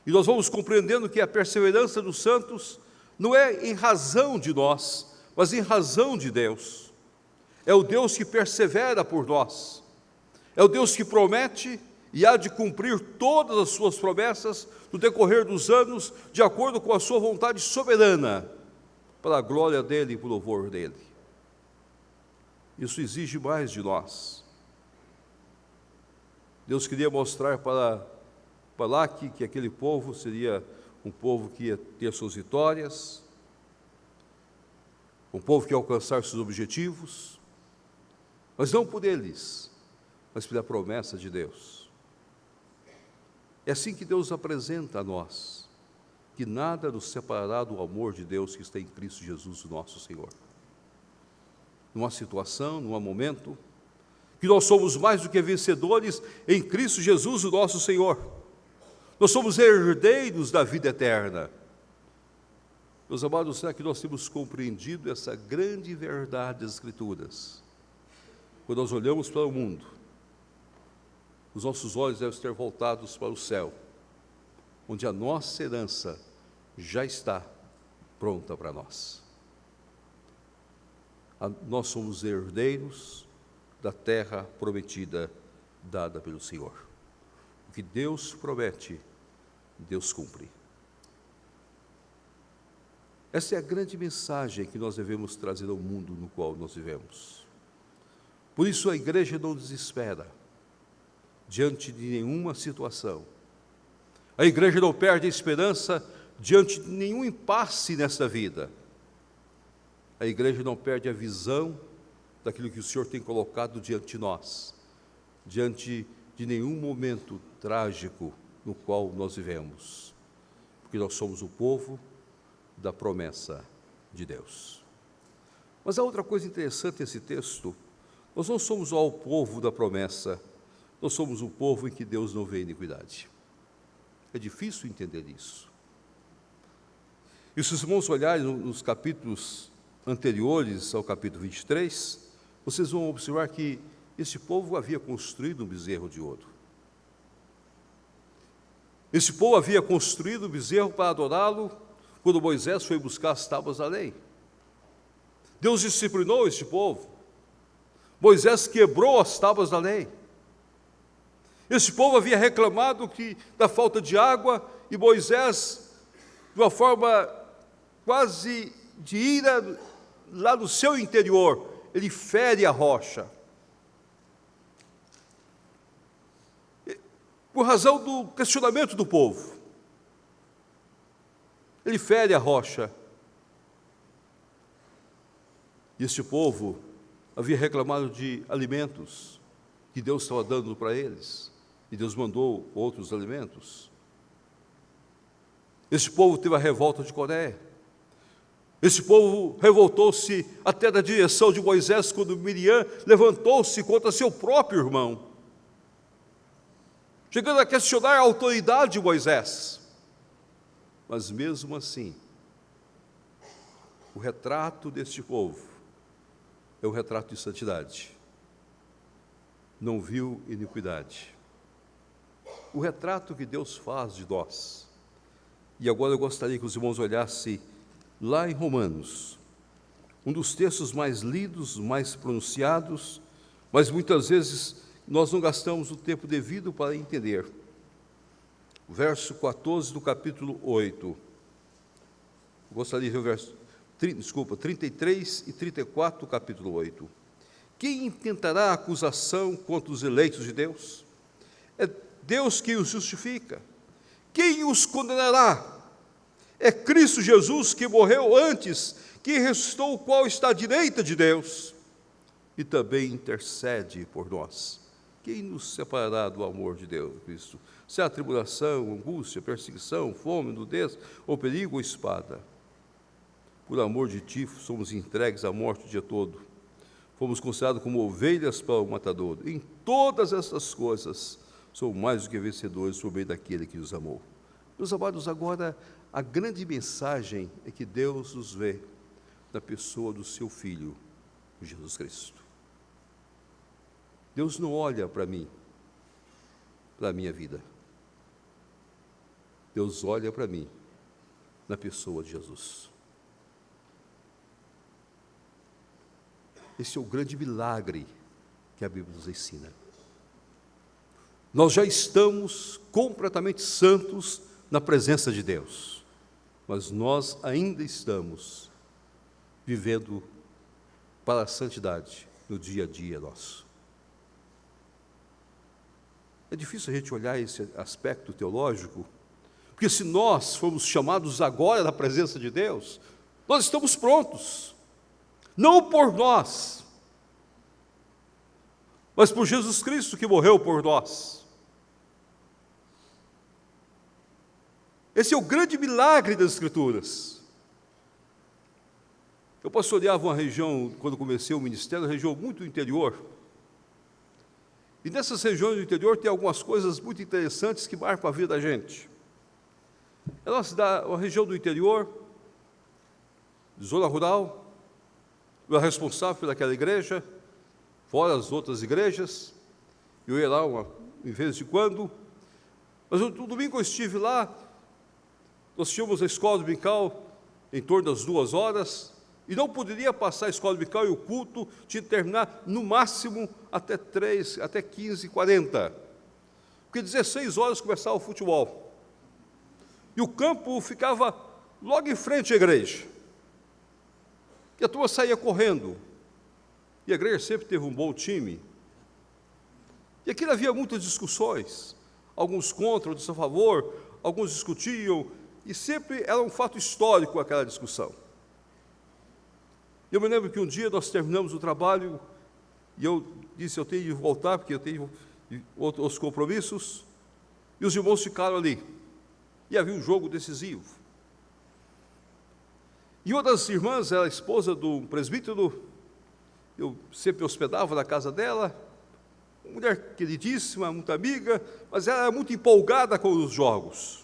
E nós vamos compreendendo que a perseverança dos santos não é em razão de nós, mas em razão de Deus. É o Deus que persevera por nós. É o Deus que promete e há de cumprir todas as suas promessas no decorrer dos anos, de acordo com a sua vontade soberana, para a glória dEle e para o louvor dEle. Isso exige mais de nós. Deus queria mostrar para Balaque que aquele povo seria um povo que ia ter suas vitórias, um povo que ia alcançar seus objetivos, mas não por eles, mas pela promessa de Deus. É assim que Deus apresenta a nós, que nada nos separará do amor de Deus que está em Cristo Jesus, o nosso Senhor. Numa situação, num momento, que nós somos mais do que vencedores em Cristo Jesus, o nosso Senhor. Nós somos herdeiros da vida eterna. Meus amados, será que nós temos compreendido essa grande verdade das Escrituras? Quando nós olhamos para o mundo, os nossos olhos devem estar voltados para o céu, onde a nossa herança já está pronta para nós. Nós somos herdeiros da terra prometida, dada pelo Senhor. O que Deus promete, Deus cumpre. Essa é a grande mensagem que nós devemos trazer ao mundo no qual nós vivemos. Por isso a igreja não desespera diante de nenhuma situação. A igreja não perde a esperança diante de nenhum impasse nesta vida. A igreja não perde a visão daquilo que o Senhor tem colocado diante de nós, diante de nenhum momento trágico no qual nós vivemos, porque nós somos o povo da promessa de Deus. Mas há outra coisa interessante nesse texto: nós não somos só o povo da promessa, nós somos o povo em que Deus não vê iniquidade. É difícil entender isso. E se os irmãos olharem nos capítulos anteriores ao capítulo 23, vocês vão observar que esse povo havia construído um bezerro de ouro. Esse povo havia construído um bezerro para adorá-lo quando Moisés foi buscar as tábuas da lei. Deus disciplinou este povo. Moisés quebrou as tábuas da lei. Esse povo havia reclamado da falta de água, e Moisés, de uma forma quase de ira, lá no seu interior, ele fere a rocha. Por razão do questionamento do povo, ele fere a rocha. E esse povo havia reclamado de alimentos que Deus estava dando para eles, e Deus mandou outros alimentos. Esse povo teve a revolta de Coré. Esse povo revoltou-se até da direção de Moisés, quando Miriam levantou-se contra seu próprio irmão, chegando a questionar a autoridade de Moisés. Mas mesmo assim, o retrato deste povo é um retrato de santidade. Não viu iniquidade. O retrato que Deus faz de nós. E agora eu gostaria que os irmãos olhassem lá em Romanos, um dos textos mais lidos, mais pronunciados, mas muitas vezes nós não gastamos o tempo devido para entender. Verso 14 do capítulo 8. Gostaria de ver o verso 33 e 34 do capítulo 8. Quem intentará acusação contra os eleitos de Deus? É Deus quem os justifica. Quem os condenará? É Cristo Jesus, que morreu antes, que ressuscitou, o qual está à direita de Deus, e também intercede por nós. Quem nos separará do amor de Deus, Cristo? Se há tribulação, angústia, perseguição, fome, nudez, ou perigo ou espada. Por amor de ti, somos entregues à morte o dia todo. Fomos considerados como ovelhas para o matador. Em todas essas coisas, somos mais do que vencedores por meio daquele que nos amou. Meus amados, agora, a grande mensagem é que Deus nos vê na pessoa do seu Filho, Jesus Cristo. Deus não olha para mim, para a minha vida. Deus olha para mim na pessoa de Jesus. Esse é o grande milagre que a Bíblia nos ensina. Nós já estamos completamente santos na presença de Deus, mas nós ainda estamos vivendo para a santidade no dia a dia nosso. É difícil a gente olhar esse aspecto teológico, porque se nós formos chamados agora da presença de Deus, nós estamos prontos, não por nós, mas por Jesus Cristo que morreu por nós. Esse é o grande milagre das Escrituras. Eu pastoreava uma região, quando comecei o ministério, uma região muito interior. E nessas regiões do interior tem algumas coisas muito interessantes que marcam a vida da gente. É uma região do interior, zona rural, eu era responsável por aquela igreja, fora as outras igrejas, eu ia lá em vez de quando, mas no domingo eu estive lá, nós tínhamos a escola dominical em torno das 2 horas, E não poderia passar a escola dominical e o culto tinha que terminar no máximo até 15h40. Porque 16 horas começava o futebol. E o campo ficava logo em frente à igreja. E a turma saía correndo. E a igreja sempre teve um bom time. E aqui havia muitas discussões. Alguns contra, outros a favor, alguns discutiam. E sempre era um fato histórico aquela discussão. Eu me lembro que um dia nós terminamos o trabalho e eu disse, eu tenho de voltar, porque eu tenho outros compromissos. E os irmãos ficaram ali. E havia um jogo decisivo. E uma das irmãs era a esposa do presbítero. Eu sempre hospedava na casa dela. Uma mulher queridíssima, muito amiga, mas ela era muito empolgada com os jogos.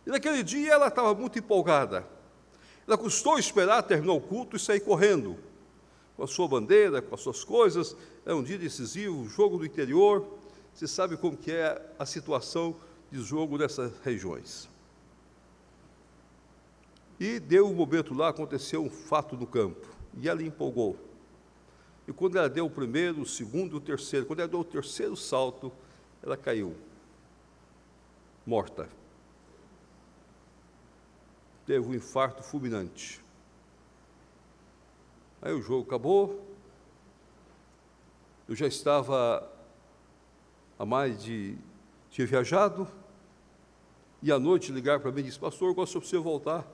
E naquele dia ela estava muito empolgada. Ela custou esperar, terminou o culto e sair correndo, com a sua bandeira, com as suas coisas. Era um dia decisivo, jogo do interior. Você sabe como que é a situação de jogo nessas regiões. E deu um momento lá, aconteceu um fato no campo, e ela empolgou. E quando ela deu o primeiro, o segundo, o terceiro, quando ela deu o terceiro salto, ela caiu, morta. Teve um infarto fulminante. Aí o jogo acabou. Eu já estava tinha viajado, e à noite ligaram para mim e disse, pastor, eu gosto de você voltar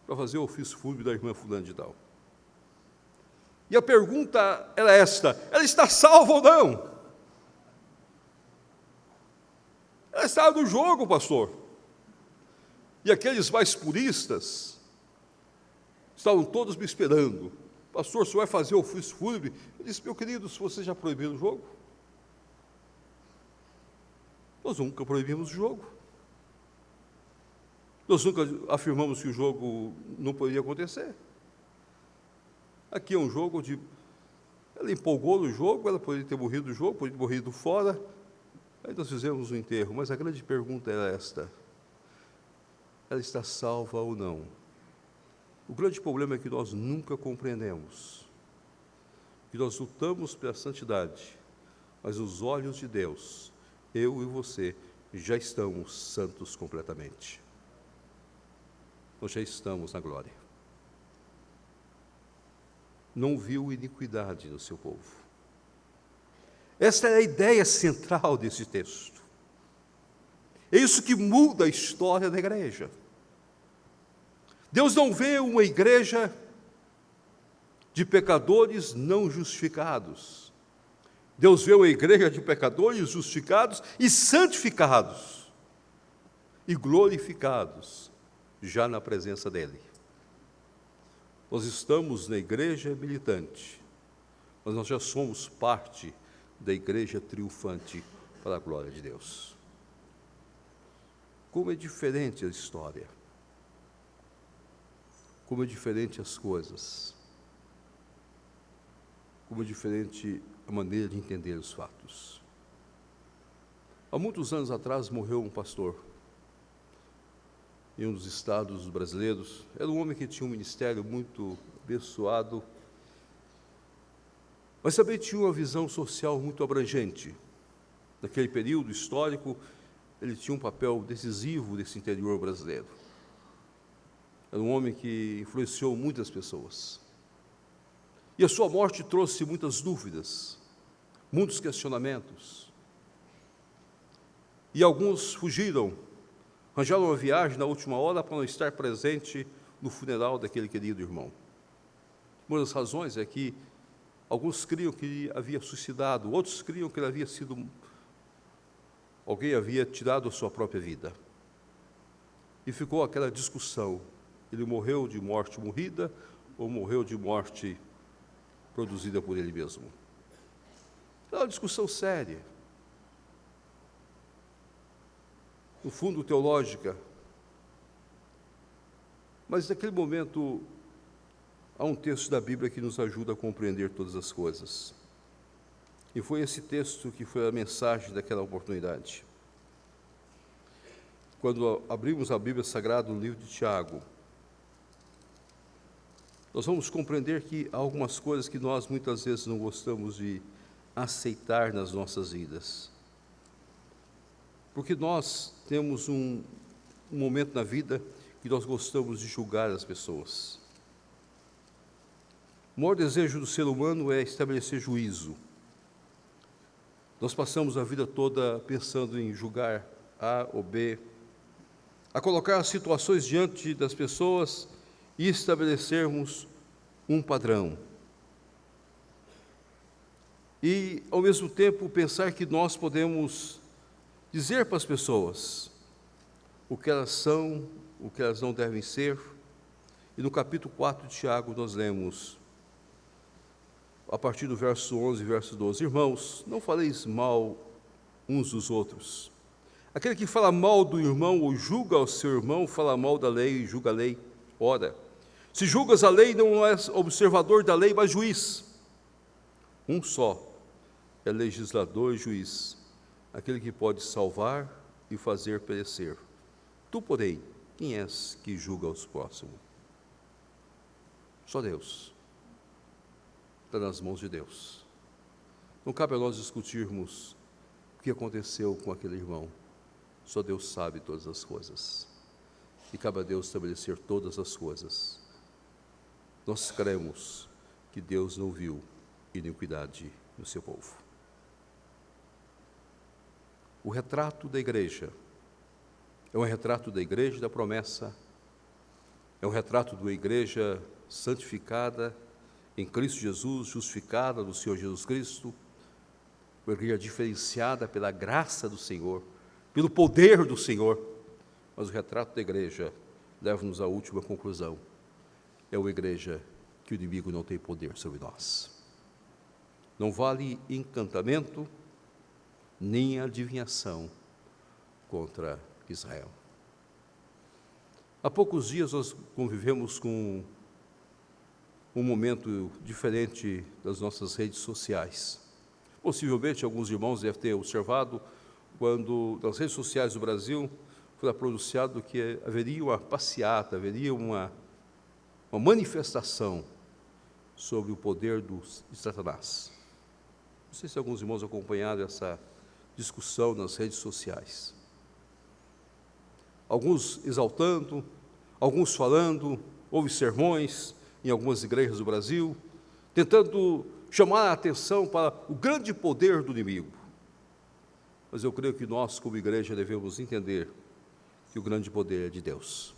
para fazer o ofício fúnebre da irmã fulana de tal. E a pergunta era esta, ela está salva ou não? Ela estava no jogo, pastor. E aqueles mais puristas estavam todos me esperando. Pastor, o senhor vai fazer o ofício fúnebre? Eu disse, meu querido, se você já proibiu o jogo? Nós nunca proibimos o jogo. Nós nunca afirmamos que o jogo não poderia acontecer. Aqui é um jogo de... Ela empolgou no jogo, ela poderia ter morrido no jogo, poderia ter morrido fora. Aí nós fizemos o enterro, mas a grande pergunta era esta. Ela está salva ou não? O grande problema é que nós nunca compreendemos. Que nós lutamos pela santidade, mas os olhos de Deus, eu e você, já estamos santos completamente. Nós já estamos na glória. Não viu iniquidade no seu povo. Esta é a ideia central desse texto. É isso que muda a história da igreja. Deus não vê uma igreja de pecadores não justificados. Deus vê uma igreja de pecadores justificados e santificados e glorificados já na presença dEle. Nós estamos na igreja militante, mas nós já somos parte da igreja triunfante para a glória de Deus. Como é diferente a história. Como é diferente as coisas. Como é diferente a maneira de entender os fatos. Há muitos anos atrás morreu um pastor em um dos estados brasileiros. Era um homem que tinha um ministério muito abençoado, mas também tinha uma visão social muito abrangente. Naquele período histórico, ele tinha um papel decisivo nesse interior brasileiro. Era um homem que influenciou muitas pessoas. E a sua morte trouxe muitas dúvidas, muitos questionamentos. E alguns fugiram, arranjaram uma viagem na última hora para não estar presente no funeral daquele querido irmão. Uma das razões é que alguns criam que ele havia suicidado, outros criam que ele havia sido... Alguém havia tirado a sua própria vida. E ficou aquela discussão. Ele morreu de morte morrida ou morreu de morte produzida por ele mesmo? É uma discussão séria. No fundo, teológica. Mas naquele momento, há um texto da Bíblia que nos ajuda a compreender todas as coisas. E foi esse texto que foi a mensagem daquela oportunidade. Quando abrimos a Bíblia Sagrada, no livro de Tiago, nós vamos compreender que há algumas coisas que nós muitas vezes não gostamos de aceitar nas nossas vidas. Porque nós temos um momento na vida que nós gostamos de julgar as pessoas. O maior desejo do ser humano é estabelecer juízo. Nós passamos a vida toda pensando em julgar A ou B, a colocar as situações diante das pessoas e estabelecermos um padrão. E, ao mesmo tempo, pensar que nós podemos dizer para as pessoas o que elas são, o que elas não devem ser. E no capítulo 4 de Tiago nós lemos, a partir do verso 11 e verso 12, irmãos, não faleis mal uns dos outros. Aquele que fala mal do irmão ou julga o seu irmão, fala mal da lei e julga a lei. Ora, se julgas a lei, não és observador da lei, mas juiz. Um só é legislador e juiz, aquele que pode salvar e fazer perecer. Tu, porém, quem és que julga os próximos? Só Deus. Está nas mãos de Deus. Não cabe a nós discutirmos o que aconteceu com aquele irmão. Só Deus sabe todas as coisas. E cabe a Deus estabelecer todas as coisas. Nós cremos que Deus não viu iniquidade no seu povo. O retrato da igreja é um retrato da igreja da promessa, é um retrato de uma igreja santificada em Cristo Jesus, justificada no Senhor Jesus Cristo, uma igreja diferenciada pela graça do Senhor, pelo poder do Senhor. Mas o retrato da igreja leva-nos à última conclusão. É uma igreja que o inimigo não tem poder sobre nós. Não vale encantamento, nem adivinhação contra Israel. Há poucos dias nós convivemos com um momento diferente das nossas redes sociais. Possivelmente alguns irmãos devem ter observado quando nas redes sociais do Brasil foi pronunciado que haveria uma passeata, haveria uma manifestação sobre o poder de Satanás. Não sei se alguns irmãos acompanharam essa discussão nas redes sociais. Alguns exaltando, alguns falando, houve sermões em algumas igrejas do Brasil, tentando chamar a atenção para o grande poder do inimigo. Mas eu creio que nós, como igreja, devemos entender que o grande poder é de Deus.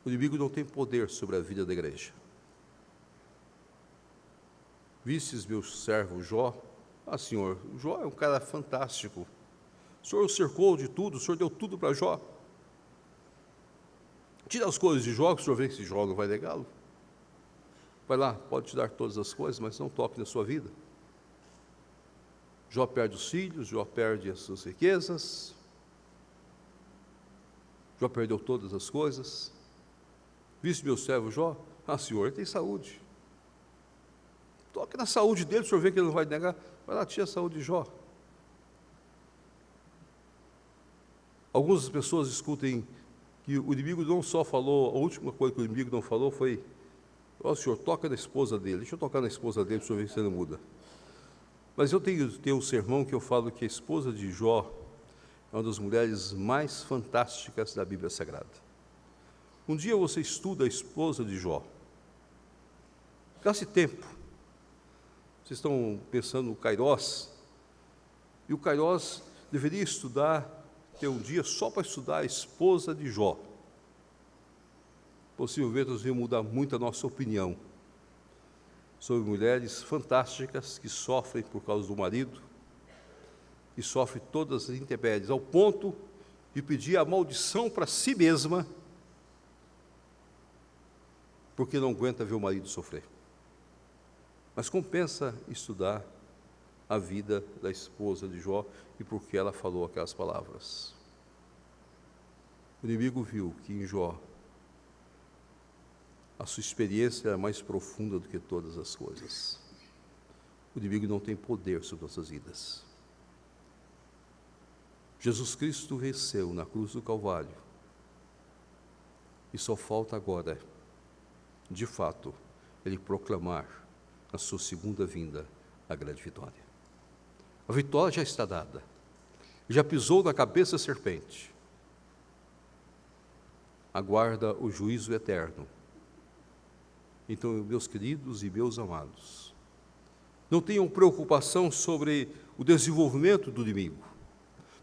O inimigo não tem poder sobre a vida da igreja. Vistes meu servo Jó? Ah, Senhor, Jó é um cara fantástico. O Senhor o cercou de tudo, o Senhor deu tudo para Jó. Tira as coisas de Jó, que o Senhor vê que esse Jó não vai negá-lo. Vai lá, pode te dar todas as coisas, mas não toque na sua vida. Jó perde os filhos, Jó perde as suas riquezas, Jó perdeu todas as coisas. Viste meu servo Jó? Ah, Senhor, ele tem saúde. Toque na saúde dele, o Senhor vê que ele não vai negar. Vai lá, tira a saúde de Jó. Algumas pessoas discutem que o inimigo não só falou, a última coisa que o inimigo não falou foi: ó, Senhor, toca na esposa dele, deixa eu tocar na esposa dele, para o Senhor ver se ele não muda. Mas eu tenho um sermão que eu falo que a esposa de Jó é uma das mulheres mais fantásticas da Bíblia Sagrada. Um dia você estuda a esposa de Jó. Gaste tempo. Vocês estão pensando no Kairós, e o Kairós deveria ter um dia só para estudar a esposa de Jó. Possivelmente nós vamos mudar muito a nossa opinião sobre mulheres fantásticas que sofrem por causa do marido, que sofrem todas as intempéries, ao ponto de pedir a maldição para si mesma, porque não aguenta ver o marido sofrer. Mas compensa estudar a vida da esposa de Jó e por que ela falou aquelas palavras. O inimigo viu que em Jó a sua experiência era mais profunda do que todas as coisas. O inimigo não tem poder sobre nossas vidas. Jesus Cristo venceu na cruz do Calvário. E só falta agora de fato, Ele proclamar na sua segunda vinda a grande vitória. A vitória já está dada. Já pisou na cabeça da serpente. Aguarda o juízo eterno. Então, meus queridos e meus amados, não tenham preocupação sobre o desenvolvimento do inimigo.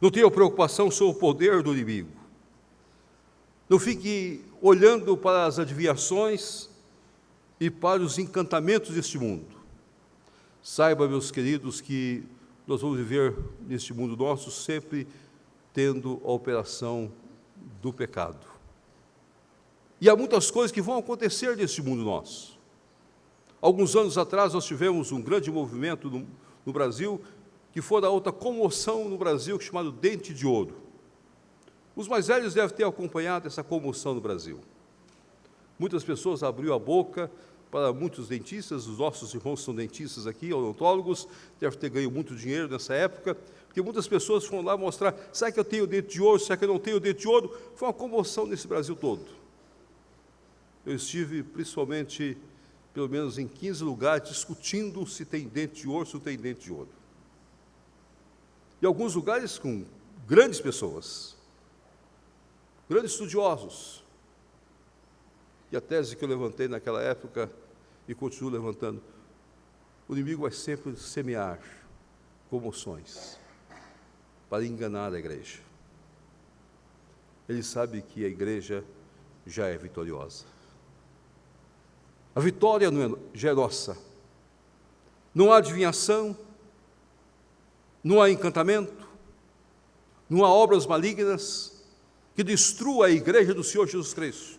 Não tenham preocupação sobre o poder do inimigo. Não fique olhando para as adivinhações e para os encantamentos deste mundo. Saiba, meus queridos, que nós vamos viver neste mundo nosso sempre tendo a operação do pecado. E há muitas coisas que vão acontecer neste mundo nosso. Alguns anos atrás nós tivemos um grande movimento no Brasil, que foi da outra comoção no Brasil, chamado Dente de Ouro. Os mais velhos devem ter acompanhado essa comoção no Brasil. Muitas pessoas abriram a boca para muitos dentistas, os nossos irmãos são dentistas aqui, odontólogos, devem ter ganho muito dinheiro nessa época, porque muitas pessoas foram lá mostrar, será que eu tenho dente de ouro, será que eu não tenho dente de ouro? Foi uma comoção nesse Brasil todo. Eu estive, principalmente, pelo menos em 15 lugares, discutindo se tem dente de ouro, se não tem dente de ouro. E alguns lugares com grandes pessoas, grandes estudiosos. E a tese que eu levantei naquela época, e continuo levantando, o inimigo vai sempre semear comoções para enganar a igreja. Ele sabe que a igreja já é vitoriosa. A vitória já é nossa. Não há adivinhação, não há encantamento, não há obras malignas que destruam a igreja do Senhor Jesus Cristo.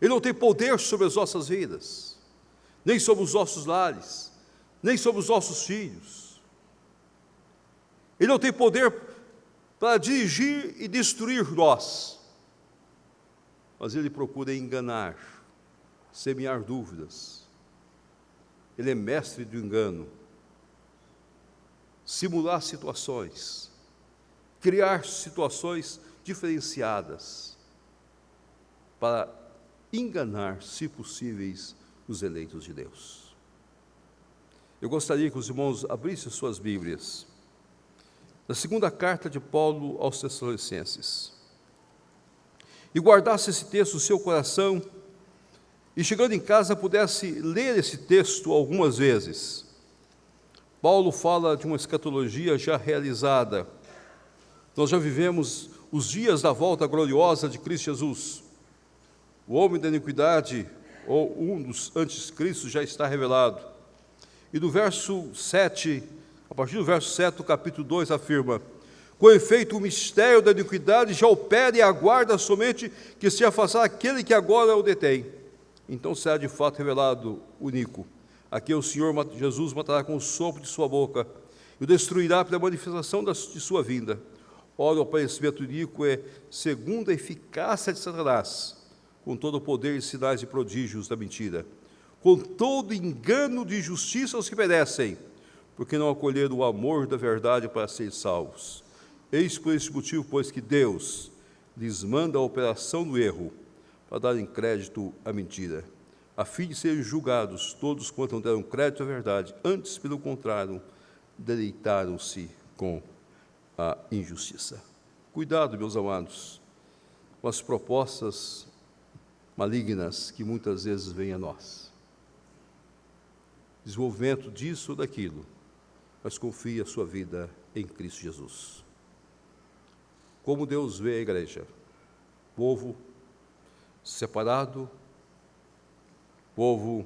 Ele não tem poder sobre as nossas vidas, nem sobre os nossos lares, nem sobre os nossos filhos. Ele não tem poder para dirigir e destruir nós, mas ele procura enganar, semear dúvidas. Ele é mestre do engano, simular situações, criar situações diferenciadas para enganar, se possíveis, os eleitos de Deus. Eu gostaria que os irmãos abrissem suas Bíblias na segunda carta de Paulo aos Tessalonicenses e guardasse esse texto no seu coração e, chegando em casa, pudesse ler esse texto algumas vezes. Paulo fala de uma escatologia já realizada. Nós já vivemos os dias da volta gloriosa de Cristo Jesus. O homem da iniquidade, ou um dos anticristos, já está revelado. E do verso 7, a partir do verso 7 do capítulo 2, afirma: com efeito, o mistério da iniquidade já opera e aguarda somente que se afastar aquele que agora o detém. Então será de fato revelado o iníquo, a quem o Senhor Jesus matará com o sopro de sua boca, e o destruirá pela manifestação de sua vinda. Ora, o aparecimento iníquo é segundo a eficácia de Satanás, com todo o poder e sinais e prodígios da mentira, com todo engano de injustiça aos que perecem, porque não acolheram o amor da verdade para serem salvos. Eis por esse motivo, pois, que Deus lhes manda a operação do erro, para darem crédito à mentira, a fim de serem julgados todos quanto não deram crédito à verdade, antes, pelo contrário, deleitaram-se com a injustiça. Cuidado, meus amados, com as propostas malignas que muitas vezes vêm a nós. Desenvolvimento disso ou daquilo, mas confie a sua vida em Cristo Jesus. Como Deus vê a igreja? Povo separado, povo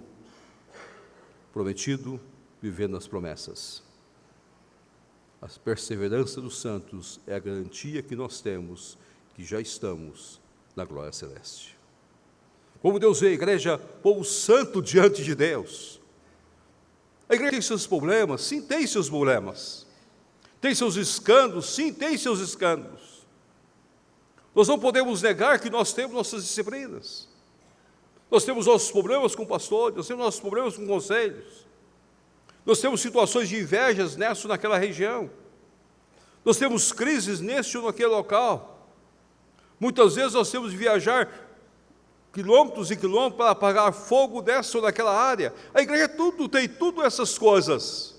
prometido, vivendo as promessas. A perseverança dos santos é a garantia que nós temos que já estamos na glória celeste. Como Deus vê a igreja, povo santo diante de Deus. A igreja tem seus problemas? Sim, tem seus problemas. Tem seus escândalos? Sim, tem seus escândalos. Nós não podemos negar que nós temos nossas disciplinas. Nós temos nossos problemas com pastores, nós temos nossos problemas com conselhos. Nós temos situações de invejas nessa ou naquela região. Nós temos crises neste ou naquele local. Muitas vezes nós temos de viajar quilômetros e quilômetros para apagar fogo dessa ou daquela área. A igreja tem tudo essas coisas.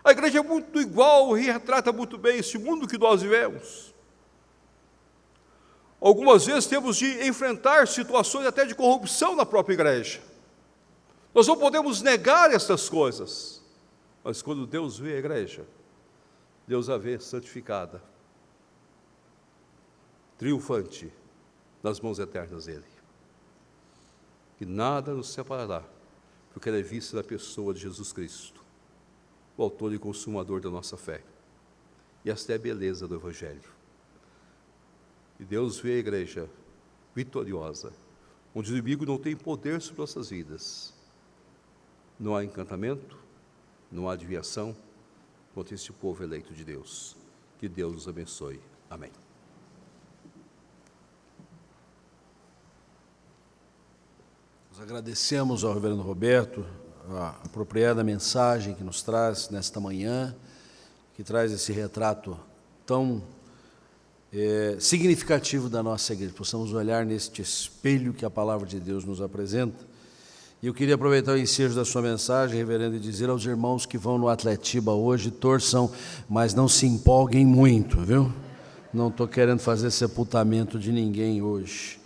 A igreja é muito igual e retrata muito bem esse mundo que nós vivemos. Algumas vezes temos de enfrentar situações até de corrupção na própria igreja. Nós não podemos negar essas coisas, mas quando Deus vê a igreja, Deus a vê santificada, triunfante, nas mãos eternas dEle. E nada nos separará, porque ela é vista na pessoa de Jesus Cristo, o autor e consumador da nossa fé. E esta é a beleza do Evangelho. E Deus vê a igreja vitoriosa, onde o inimigo não tem poder sobre nossas vidas. Não há encantamento, não há adivinhação contra esse povo eleito de Deus. Que Deus nos abençoe. Amém. Nós agradecemos ao reverendo Roberto a apropriada mensagem que nos traz nesta manhã, que traz esse retrato tão significativo da nossa igreja. Possamos olhar neste espelho que a palavra de Deus nos apresenta. E eu queria aproveitar o ensejo da sua mensagem, reverendo, e dizer aos irmãos que vão no Atletiba hoje, torçam, mas não se empolguem muito, viu? Não estou querendo fazer sepultamento de ninguém hoje.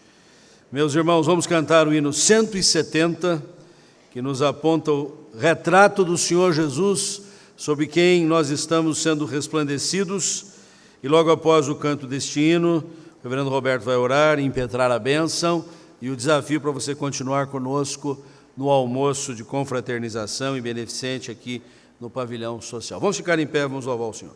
Meus irmãos, vamos cantar o hino 170, que nos aponta o retrato do Senhor Jesus, sobre quem nós estamos sendo resplandecidos. E logo após o canto deste hino, o reverendo Roberto vai orar, impetrar a bênção, e o desafio para você continuar conosco no almoço de confraternização e beneficente aqui no pavilhão social. Vamos ficar em pé, vamos louvar o Senhor.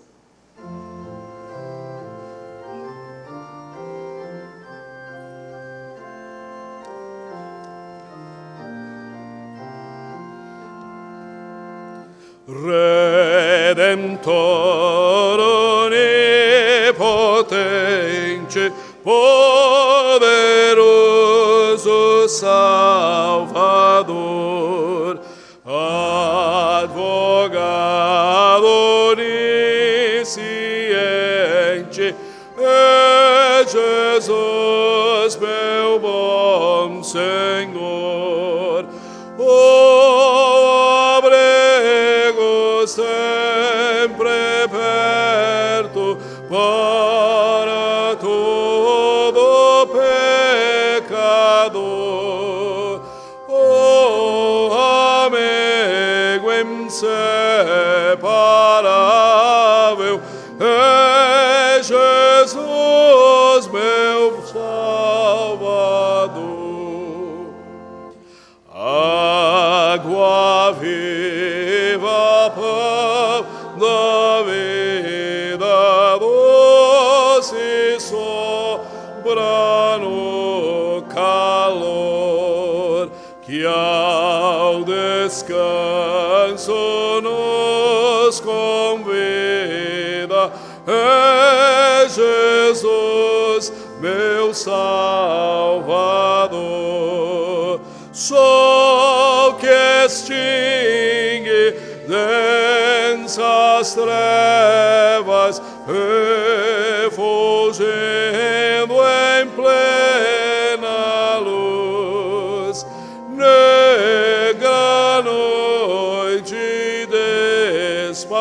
Redemptor onipotente, poderoso Salvador, advogado onisciente, é Jesus meu bom Senhor. O abrigo sempre perto para todo pecador. O amigo inseparável é Jesus meu Salvador. Água viva, pão da vida, doce soberano calor, que ao descanso nos convida, é Jesus meu Salvador. Sol que extingue densas trevas, refulgindo em plena luz, negra noite desfazendo,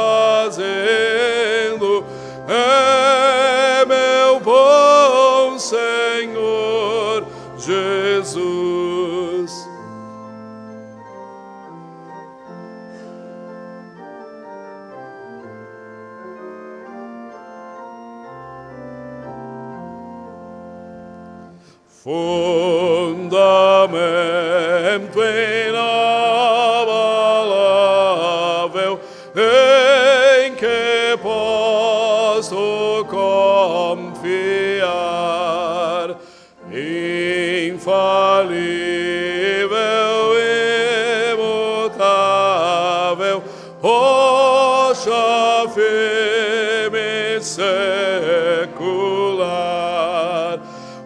é meu bom Senhor Jesus. Fundamento inabalável em que posso confiar, infalível, imutável, rocha firme secular,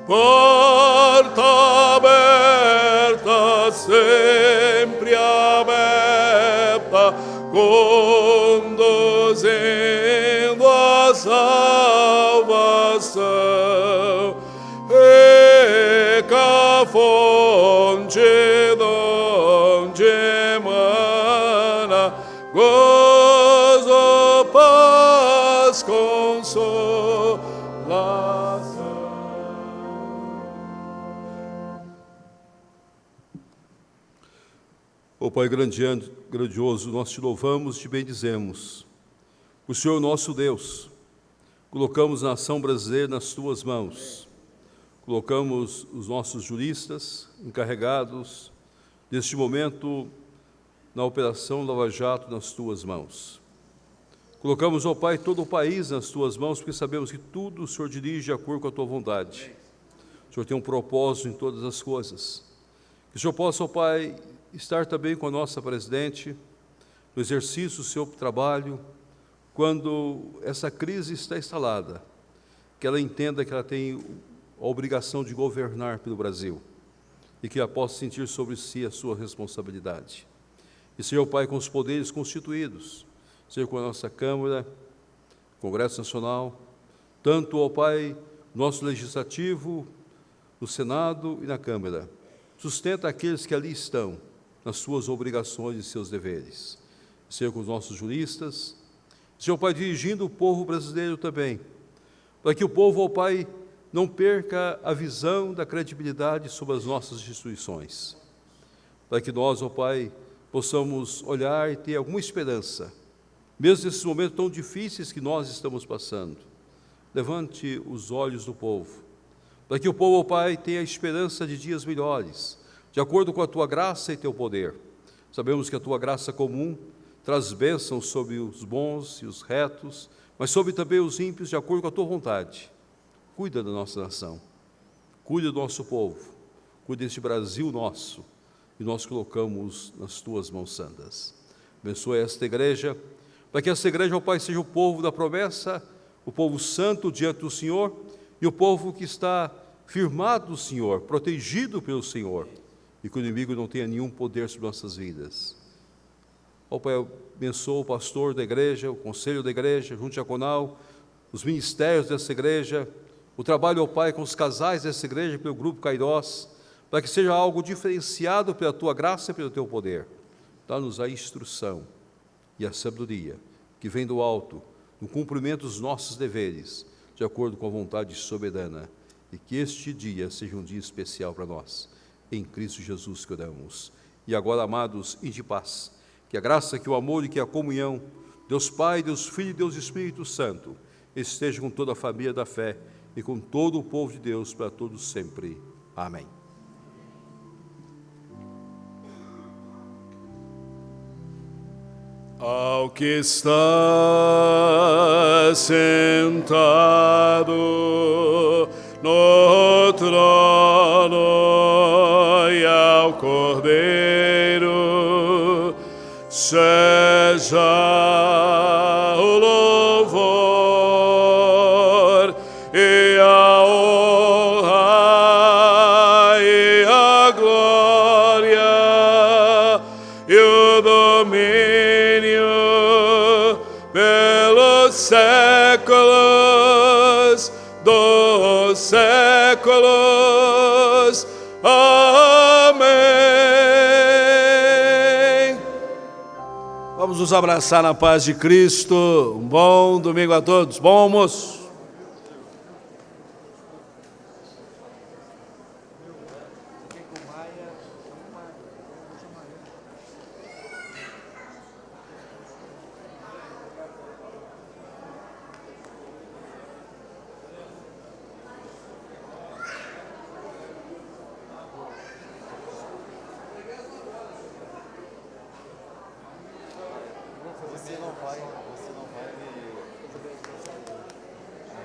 porta aberta, sempre aberta, conduzindo a salvação, e única fonte donde emana gozo, paz, consolação. Ó Pai grandioso, nós te louvamos e te bendizemos. O Senhor nosso Deus, colocamos a nação brasileira nas tuas mãos. Colocamos os nossos juristas encarregados neste momento na Operação Lava Jato nas tuas mãos. Colocamos, ó Pai, todo o país nas tuas mãos, porque sabemos que tudo o Senhor dirige de acordo com a tua vontade. O Senhor tem um propósito em todas as coisas. Que o Senhor possa, ó Pai, estar também com a nossa presidente, no exercício do seu trabalho, quando essa crise está instalada, que ela entenda que ela tem a obrigação de governar pelo Brasil e que ela possa sentir sobre si a sua responsabilidade. E Senhor Pai, com os poderes constituídos, seja com a nossa Câmara, Congresso Nacional, tanto, ó Pai, nosso Legislativo, no Senado e na Câmara, sustenta aqueles que ali estão, nas suas obrigações e seus deveres. Seja com os nossos juristas, Senhor Pai, dirigindo o povo brasileiro também, para que o povo, ó Pai, não perca a visão da credibilidade sobre as nossas instituições, para que nós, ó Pai, possamos olhar e ter alguma esperança, mesmo nesses momentos tão difíceis que nós estamos passando. Levante os olhos do povo, para que o povo, ó Pai, tenha a esperança de dias melhores, de acordo com a Tua graça e Teu poder. Sabemos que a Tua graça comum traz bênçãos sobre os bons e os retos, mas sobre também os ímpios, de acordo com a Tua vontade. Cuida da nossa nação, cuida do nosso povo, cuida deste Brasil nosso, e nós colocamos nas Tuas mãos santas. Abençoa esta igreja, para que esta igreja, ó Pai, seja o povo da promessa, o povo santo diante do Senhor, e o povo que está firmado no Senhor, protegido pelo Senhor, e que o inimigo não tenha nenhum poder sobre nossas vidas. Ó Pai, abençoa o pastor da igreja, o conselho da igreja, junto diaconal, os ministérios dessa igreja, o trabalho, ó Pai, com os casais dessa igreja, pelo grupo Kairós, para que seja algo diferenciado pela Tua graça e pelo Teu poder. Dá-nos a instrução e a sabedoria que vem do alto, no cumprimento dos nossos deveres, de acordo com a vontade soberana, e que este dia seja um dia especial para nós. Em Cristo Jesus que oramos. E agora, amados, ide de paz. Que a graça, que o amor e que a comunhão, Deus Pai, Deus Filho e Deus Espírito Santo, esteja com toda a família da fé e com todo o povo de Deus para todos sempre. Amém. Ao que está sentado no trono e ao Cordeiro seja o louvor e a honra e a glória e o domínio pelos séculos dos séculos. Amém. Vamos nos abraçar na paz de Cristo. Um bom domingo a todos. Bom almoço. Você não vai.